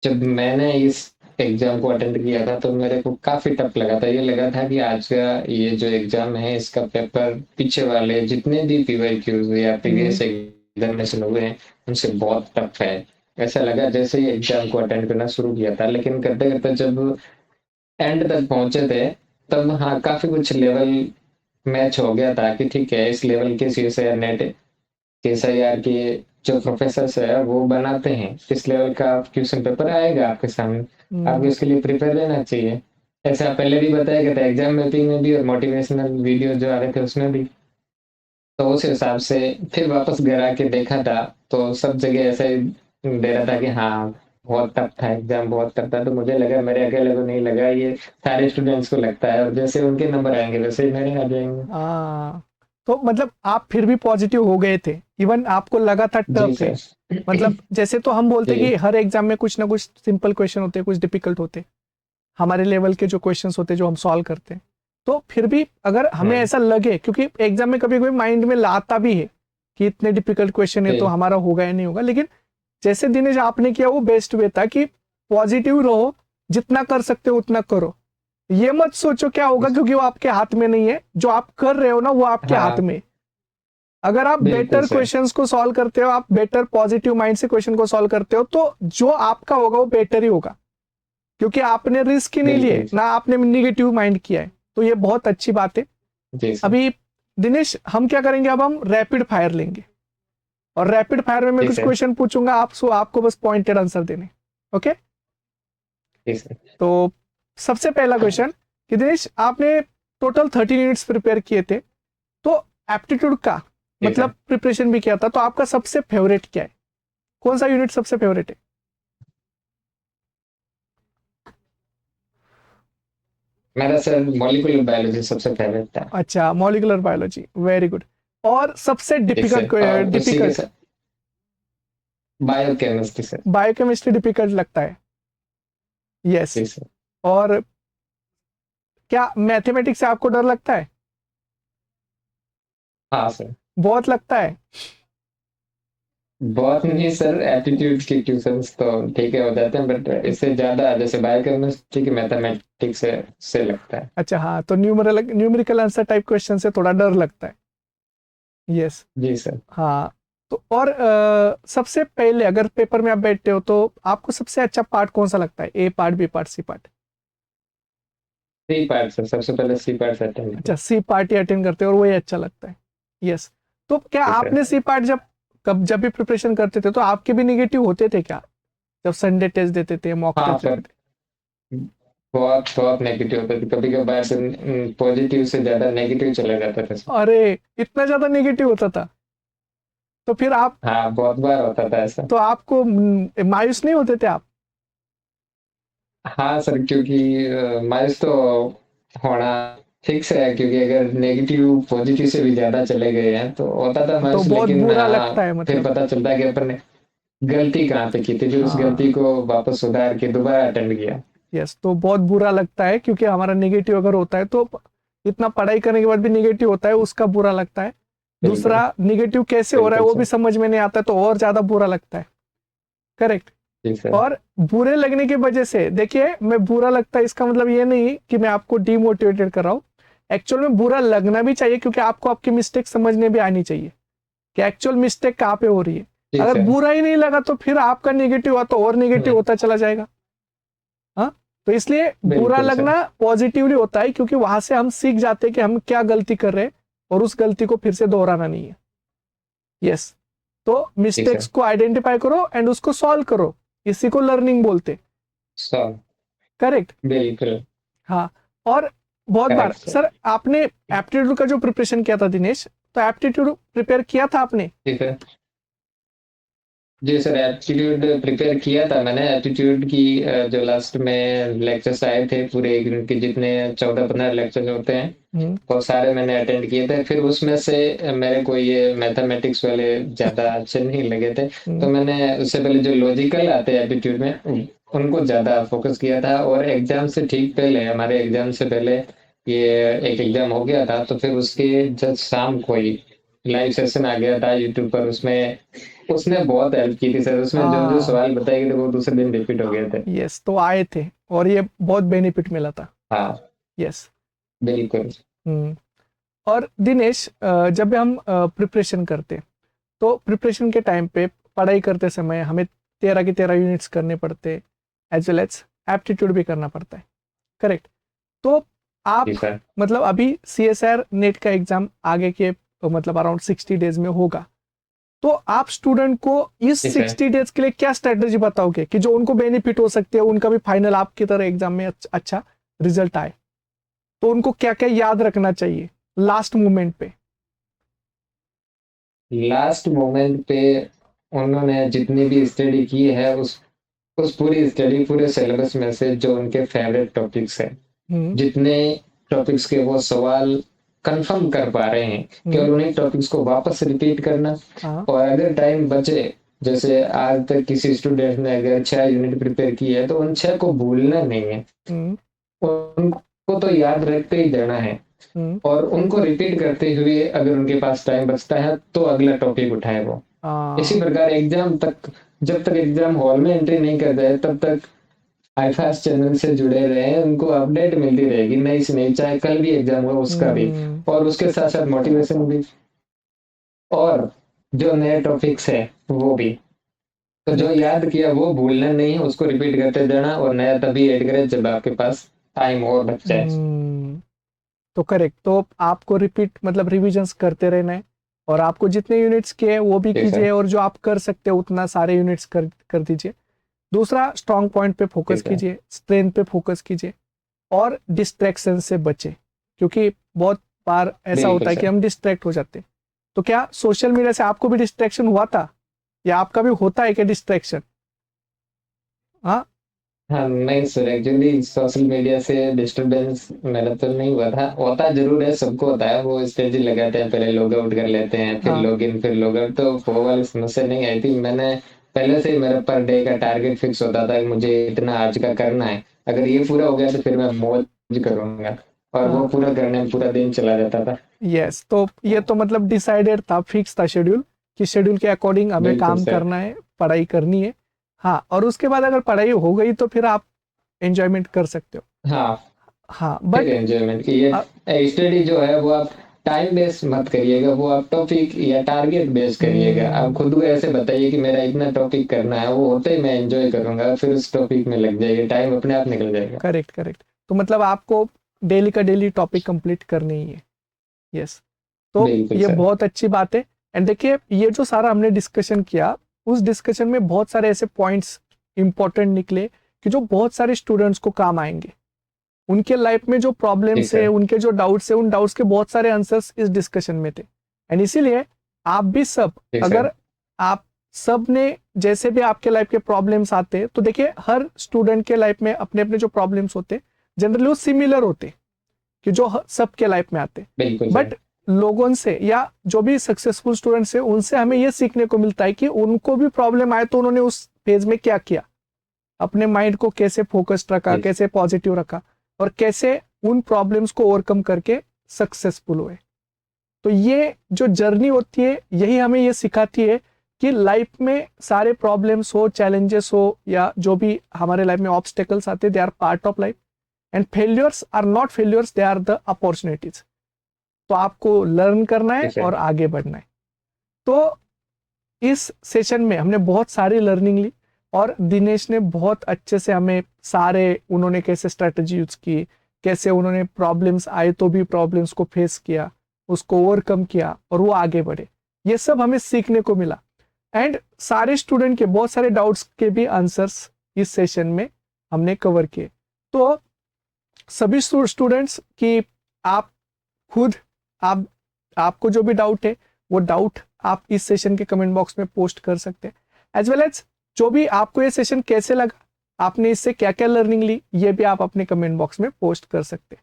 जब मैंने इस एग्जाम को अटेंड किया था तो मेरे को काफी टफ लगा था। ये लगा था कि आज का ये जो एग्जाम है इसका पेपर पीछे वाले जितने भी पीवाईक्यूज या हम्म। प्रीवियस एग्जामिनेशन हुए हैं उनसे बहुत टफ है। ऐसा लगा जैसे ही एग्जाम को अटेंड करना शुरू किया था, लेकिन करते करते जब एंड तक पहुंचे थे तब हाँ काफी कुछ लेवल मैच हो गया था कि ठीक है, इस लेवल के सीएसआईआर नेट सीएसआईआर के जो प्रोफेसर है वो बनाते हैं, इस लेवल का क्वेश्चन पेपर आएगा आपके सामने, आपको हम्म। इसके लिए प्रिपेयर रहना चाहिए। ऐसे आप पहले भी बताया गया था एग्जाम मैपिंग में भी और मोटिवेशनल वीडियो जो आ रहे थे उसमें भी। तो उस हिसाब से फिर वापस घर आके देखा था तो सब जगह ऐसा ही दे रहा था कि हाँ बहुत टफ था एग्जाम, बहुत टफ था। तो मुझे लगा मेरे अकेले को नहीं लगा, ये सारे स्टूडेंट्स को लगता है, और जैसे उनके नंबर आएंगे वैसे ही मेरे आ जाएंगे। हाँ, तो मतलब आप फिर भी पॉजिटिव हो गए थे, इवन आपको लगा था जी टफ है। सर। मतलब जैसे तो हम बोलते जी कि हर एग्जाम में कुछ ना कुछ सिंपल क्वेश्चन होते हैं, कुछ डिफिकल्ट होते हैं, हमारे लेवल के जो क्वेश्चंस होते हैं जो हम सॉल्व करते हैं। तो फिर भी अगर हमें हम्म। ऐसा लगे, क्योंकि एग्जाम में कभी कभी माइंड में लाता भी है कि इतने डिफिकल्ट क्वेश्चन है तो जी हमारा होगा या नहीं होगा, लेकिन जैसे दिनेश आपने किया वो बेस्ट वे था कि पॉजिटिव रहो, जितना कर सकते हो उतना करो। ये मत सोचो क्या होगा, क्योंकि वो आपके हाथ में नहीं है, जो आप कर रहे हो ना वो आपके हाथ हाँ। में है। अगर आप बिल्कुल बेटर सर। क्वेश्चंस को सॉल्व करते हो, आप बेटर पॉजिटिव माइंड से क्वेश्चन को सॉल्व करते हो, तो जो आपका होगा वो बेटर ही होगा, क्योंकि आपने रिस्क ही नहीं लिए बिल्कुल ना, आपने निगेटिव माइंड किया है। तो ये बहुत अच्छी बात है। जी सर। अभी दिनेश हम क्या करेंगे, अब हम रैपिड फायर लेंगे और रैपिड फायर में मैं जी कुछ सर। क्वेश्चन पूछूंगा, आपको बस पॉइंटेड आंसर देने। ओके। जी सर। तो सबसे पहला क्वेश्चन कि दिनेश आपने टोटल 13 यूनिट्स प्रिपेयर किए थे, तो एप्टीट्यूड का जी मतलब सर। प्रिपरेशन भी किया था, तो आपका सबसे फेवरेट क्या है? कौन सा यूनिट सबसे फेवरेट है? मेरा सर मॉलिक्यूलर बायोलॉजी सबसे फेवरेट था। अच्छा, मॉलिकुलर बायोलॉजी, वेरी गुड। और सबसे जी डिफिकल्ट, सर, और उसी के डिफिकल्ट साथ बायोकेमिस्ट्री सर। बायोकेमिस्ट्री डिफिकल्ट लगता है। यस। जी सर। और क्या मैथमेटिक्स से आपको डर लगता है? हाँ सर। बहुत लगता है। बहुत नहीं सर, एप्टीट्यूड के ट्यूशंस तो ठीक है हो जाते हैं, बट इससे ज्यादा जैसे बायोकेमिस्ट्री की मैथमेटिक्स से लगता है। अच्छा हाँ, तो न्यूमेरिकल आंसर टाइप क्वेश्चन से थोड़ा डर लगता है। यस। जी सर। हाँ। तो और सबसे पहले अगर पेपर में आप बैठते हो तो आपको सबसे अच्छा पार्ट कौन सा लगता है, A part, B part, C part? C part sir, सबसे पहले सी पार्ट से अटेंड अच्छा, किया। सी पार्ट ही अटेंड करते हो और वही अच्छा लगता है। यस। तो क्या जी सर। आपने सी पार्ट जब भी प्रिपरेशन करते थे तो आपके भी निगेटिव होते थे क्या, जब संडे टेस्ट देते थे, मॉक हाँ टेस्ट देते पर थे? बहुत बहुत नेगेटिव होता था, कभी कभार से पॉजिटिव से ज्यादा नेगेटिव चला जाता था सर। अरे, इतना ज्यादा नेगेटिव होता था? तो फिर आप, हाँ बहुत बार होता था ऐसा। तो आपको मायूस नहीं होते थे आप? हाँ सर, क्योंकि मायूस तो होना फिक्स है, क्योंकि अगर नेगेटिव पॉजिटिव से भी ज्यादा चले गए हैं तो होता था तो मार्क्स, बहुत लेकिन बुरा लगता है फिर मतलब। पता चलता है कि अपन ने गलती कहाँ पे की थी, फिर उस गलती हाँ, को वापस सुधार के दोबारा अटेम्प्ट किया। यस, तो बहुत बुरा लगता है क्योंकि हमारा नेगेटिव अगर होता है तो इतना पढ़ाई करने के बाद भी नेगेटिव होता है, उसका बुरा लगता है। बिल्कुल। दूसरा, नेगेटिव कैसे हो रहा है बिल्कुल वो भी सर। समझ में नहीं आता, तो और ज्यादा बुरा लगता है। करेक्ट। जी सर। और बुरे लगने की वजह से, देखिए, मैं बुरा लगता है इसका मतलब ये नहीं कि मैं आपको डिमोटिवेटेड कर रहा हूँ। एक्चुअल में बुरा लगना भी चाहिए क्योंकि आपको आपकी मिस्टेक समझने भी आनी चाहिए कि एक्चुअल मिस्टेक कहाँ पे हो रही है। जी अगर सर। बुरा ही नहीं लगा तो फिर आपका नेगेटिव हुआ तो और नेगेटिव हम्म। होता चला जाएगा। हाँ, तो इसलिए बुरा बिल्कुल सर। लगना पॉजिटिवली होता है क्योंकि वहां से हम सीख जाते हैं कि हम क्या गलती कर रहे हैं और उस गलती को फिर से दोहराना नहीं है। यस। तो जी मिस्टेक्स सर। को आइडेंटिफाई करो एंड उसको सॉल्व करो, इसी को लर्निंग बोलते। सॉरी। करेक्ट। बिल्कुल। हाँ। और बहुत बार करेक्ट सर। सर, आपने एप्टीट्यूड का जो प्रिपरेशन किया था दिनेश, तो एप्टीट्यूड प्रिपेयर किया था आपने? जी सर। जी सर, एप्टीट्यूड प्रिपेयर किया था मैंने। एप्टीट्यूड की जो लास्ट में लेक्चर्स आए थे, पूरे एक दिन के जितने 14-15 लेक्चर्स होते हैं, हम्म। वो सारे मैंने अटेंड किए थे। फिर उसमें से मेरे को ये मैथमेटिक्स वाले ज़्यादा अच्छे नहीं लगे थे, तो हम्म। मैंने उससे पहले जो लॉजिकल आते हैं एप्टीट्यूड में, उनको ज़्यादा फोकस किया था। और एग्जाम से ठीक पहले, हमारे एग्जाम से पहले ये एक एग्जाम हो गया था, तो फिर उसके जस्ट शाम को ही लाइव सेशन आ गया था यूट्यूब पर। उसमें उसने बहुत हेल्प की थी सर। उसमें जो जो हाँ, सवाल बताए गए थे वो दूसरे दिन रिपीट हो गए थे। यस, तो आए थे और ये बहुत बेनिफिट मिला था। हाँ। यस। बिल्कुल। हम्म। और दिनेश, जब हम प्रिपरेशन करते, तो प्रिपरेशन के टाइम पे पढ़ाई करते समय हमें 13 के 13 यूनिट्स करने पड़ते, एज वेल एज एप्टीट्यूड भी करना पड़ता है। करेक्ट। तो आप, जी सर। मतलब अभी CSIR नेट का एग्जाम आगे के मतलब अराउंड 60 डेज में होगा, तो आप स्टूडेंट को इस जी सर। 60 डेज के लिए क्या स्ट्रेटेजी बताओगे कि जो उनको बेनिफिट हो सकती है, उनका भी फाइनल आपकी तरह एग्जाम में अच्छा रिजल्ट आए? तो उनको क्या क्या याद रखना चाहिए लास्ट मोमेंट पे? लास्ट मोमेंट पे उन्होंने जितनी भी स्टडी की है, उस पूरी स्टडी, पूरे सिलेबस में से जो उनके फेवरेट टॉपिक्स हैं, हम्म। जितने टॉपिक्स के वो सवाल कंफर्म कर पा रहे हैं, हम्म। केवल उन्हीं टॉपिक्स को वापस रिपीट करना। हाँ। और अगर टाइम बचे, जैसे आज तक किसी स्टूडेंट ने अगर 6 यूनिट प्रिपेयर की है, तो उन 6 को भूलना नहीं है, हम्म। उनको तो याद रखते ही जाना है। हम्म। और उनको रिपीट करते हुए अगर उनके पास टाइम बचता है तो अगला टॉपिक उठाए वो। इसी हाँ। प्रकार एग्जाम तक, जब तक एग्जाम हॉल में एंट्री नहीं कर जाए तब तक आईफास चैनल से जुड़े रहे, उनको अपडेट मिलती रहेगी नई से नई, चाहे कल भी एग्जाम हो उसका भी। हम्म। और उसके साथ साथ मोटिवेशन भी, और जो नए टॉपिक्स है वो भी। तो जो करेक्ट। याद किया वो भूलना नहीं है, उसको रिपीट करते जाना, और नया तभी ऐड करें जब आपके पास टाइम और बच जाए। हम्म। तो करेक्ट, तो आपको रिपीट मतलब रिविजन्स करते रहना है, और आपको जितने यूनिट्स के हैं वो भी ठीक है। कीजिए, और जो आप कर सकते हो उतना सारे यूनिट्स कर दीजिए। दूसरा, स्ट्रॉन्ग पॉइंट पे फोकस ठीक है। कीजिए, स्ट्रेंथ पे फोकस कीजिए, और डिस्ट्रैक्शन से बचे, क्योंकि बहुत बार ऐसा बिल्कुल होता है कि सर। हम डिस्ट्रैक्ट हो जाते हैं। तो क्या सोशल मीडिया से आपको भी डिस्ट्रैक्शन हुआ था, या आपका भी होता है क्या डिस्ट्रैक्शन? हाँ। हाँ, नहीं सर, एक्चुअली सोशल मीडिया से डिस्टरबेंस मेरा तो नहीं हुआ था। होता जरूर है, सबको होता है। वो स्ट्रेटजी लगाते हैं, पहले लॉग आउट कर लेते हैं, फिर हाँ। लॉग इन, फिर लॉग आउट, तो वो वाली समस्या नहीं आई थी। मैंने पहले से ही, मेरा पर डे का टारगेट फिक्स होता था कि मुझे इतना आज का करना है। अगर ये पूरा हो गया तो फिर मैं मौज करूंगा, और वो हाँ। पूरा करने में पूरा दिन चला जाता था। यस, तो ये तो मतलब डिसाइडेड था, फिक्स था शेड्यूल, कि शेड्यूल के अकॉर्डिंग हमें बिल्कुल काम सर। करना है, पढ़ाई करनी है। हाँ, और उसके बाद अगर पढ़ाई हो गई तो फिर आप एंजॉयमेंट कर सकते हो। हाँ, हाँ, फिर बट एंजॉयमेंट की ये स्टडी जो है वो आप टाइम बेस मत करिएगा, वो आप टॉपिक या टारगेट बेस करिएगा। आप खुद को ऐसे बताइए कि मेरा इतना टॉपिक करना है, वो होते ही मैं एंजॉय करूंगा, फिर उस टॉपिक में लग जाइए, टाइम अपने आप निकल जाएगा। Correct, correct. तो मतलब आपको डेली का डेली टॉपिक कंप्लीट करनी ही है। यस। तो बिल्कुल ये सर। बहुत अच्छी बात है। एंड देखिए, ये जो सारा हमने डिस्कशन किया, उस डिस्कशन में बहुत सारे ऐसे पॉइंट्स इंपॉर्टेंट निकले कि जो बहुत सारे स्टूडेंट्स को काम आएंगे। उनके लाइफ में जो ठीक प्रॉब्लम्स है, सर। उनके जो डाउट्स है, उन डाउट्स के बहुत सारे आंसर्स इस डिस्कशन में थे। एंड इसीलिए आप भी सब, ठीक सर। अगर आप सब ने, जैसे भी आपके लाइफ के प्रॉब्लम्स आते हैं, तो देखिए हर स्टूडेंट के लाइफ में अपने अपने जो प्रॉब्लम्स होते हैं, जनरली वो सिमिलर होते हैं, कि जो सबके लाइफ में आते हैं, बिल्कुल बट लोगों से या जो भी सक्सेसफुल स्टूडेंट्स है उनसे हमें ये सीखने को मिलता है कि उनको भी प्रॉब्लम आए तो उन्होंने उस फेज में क्या किया, अपने माइंड को कैसे फोकस्ड रखा, Yes. कैसे पॉजिटिव रखा और कैसे उन प्रॉब्लम्स को ओवरकम करके सक्सेसफुल हुए। तो ये जो जर्नी होती है यही हमें ये सिखाती है कि लाइफ में सारे प्रॉब्लम्स हो, चैलेंजेस हो या जो भी हमारे लाइफ में ऑब्स्टेकल्स आते, they are part of life and failures are not failures, they are the opportunities. तो आपको लर्न करना है Yes, sir. और आगे बढ़ना है। तो इस सेशन में हमने बहुत सारी लर्निंग ली और दिनेश ने बहुत अच्छे से हमें सारे, उन्होंने कैसे स्ट्रेटजी यूज की, कैसे उन्होंने प्रॉब्लम्स आए तो भी प्रॉब्लम्स को फेस किया, उसको ओवरकम किया और वो आगे बढ़े, ये सब हमें सीखने को मिला। एंड सारे स्टूडेंट के बहुत सारे डाउट्स के भी आंसर्स इस सेशन में हमने कवर किए। तो सभी स्टूडेंट्स की आप खुद आपको जो भी डाउट है वो डाउट आप इस सेशन के कमेंट बॉक्स में पोस्ट कर सकते हैं, एज वेल एज जो भी आपको ये सेशन कैसे लगा, आपने इससे क्या क्या लर्निंग ली, ये भी आप अपने कमेंट बॉक्स में पोस्ट कर सकते हैं।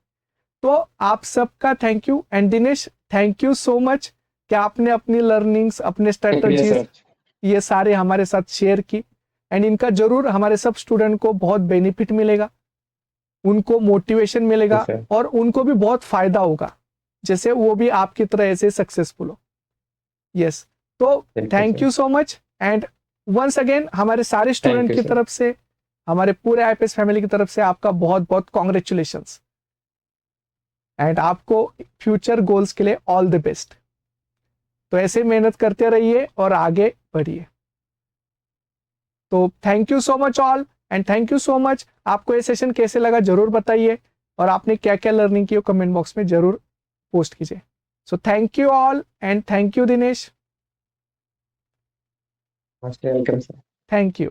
तो आप सबका thank you and Dinesh thank you so much कि आपने अपनी लर्निंग्स, अपने शुक्रिया स्ट्रेटजीज सर। ये सारे हमारे साथ शेयर की एंड इनका जरूर हमारे सब स्टूडेंट को बहुत बेनिफिट मिलेगा, उनको मोटिवेशन मिलेगा Yes, sir. और उनको भी बहुत फायदा होगा, जैसे वो भी आपकी तरह ऐसे सक्सेसफुल हो। यस, तो बिल्कुल thank sir. You so much and once again हमारे सारे स्टूडेंट you, की sir. तरफ से, हमारे पूरे आईपीएस फैमिली की तरफ से आपका बहुत बहुत कॉन्ग्रेचुलेशंस एंड आपको फ्यूचर गोल्स के लिए ऑल द बेस्ट। तो ऐसे मेहनत करते रहिए और आगे बढ़िए। तो thank you so much all and thank you so much. आपको ये सेशन कैसे लगा जरूर बताइए और आपने क्या क्या लर्निंग की हो कमेंट बॉक्स में जरूर पोस्ट कीजिए। So thank you all and thank you Dinesh, welcome sir. Thank you.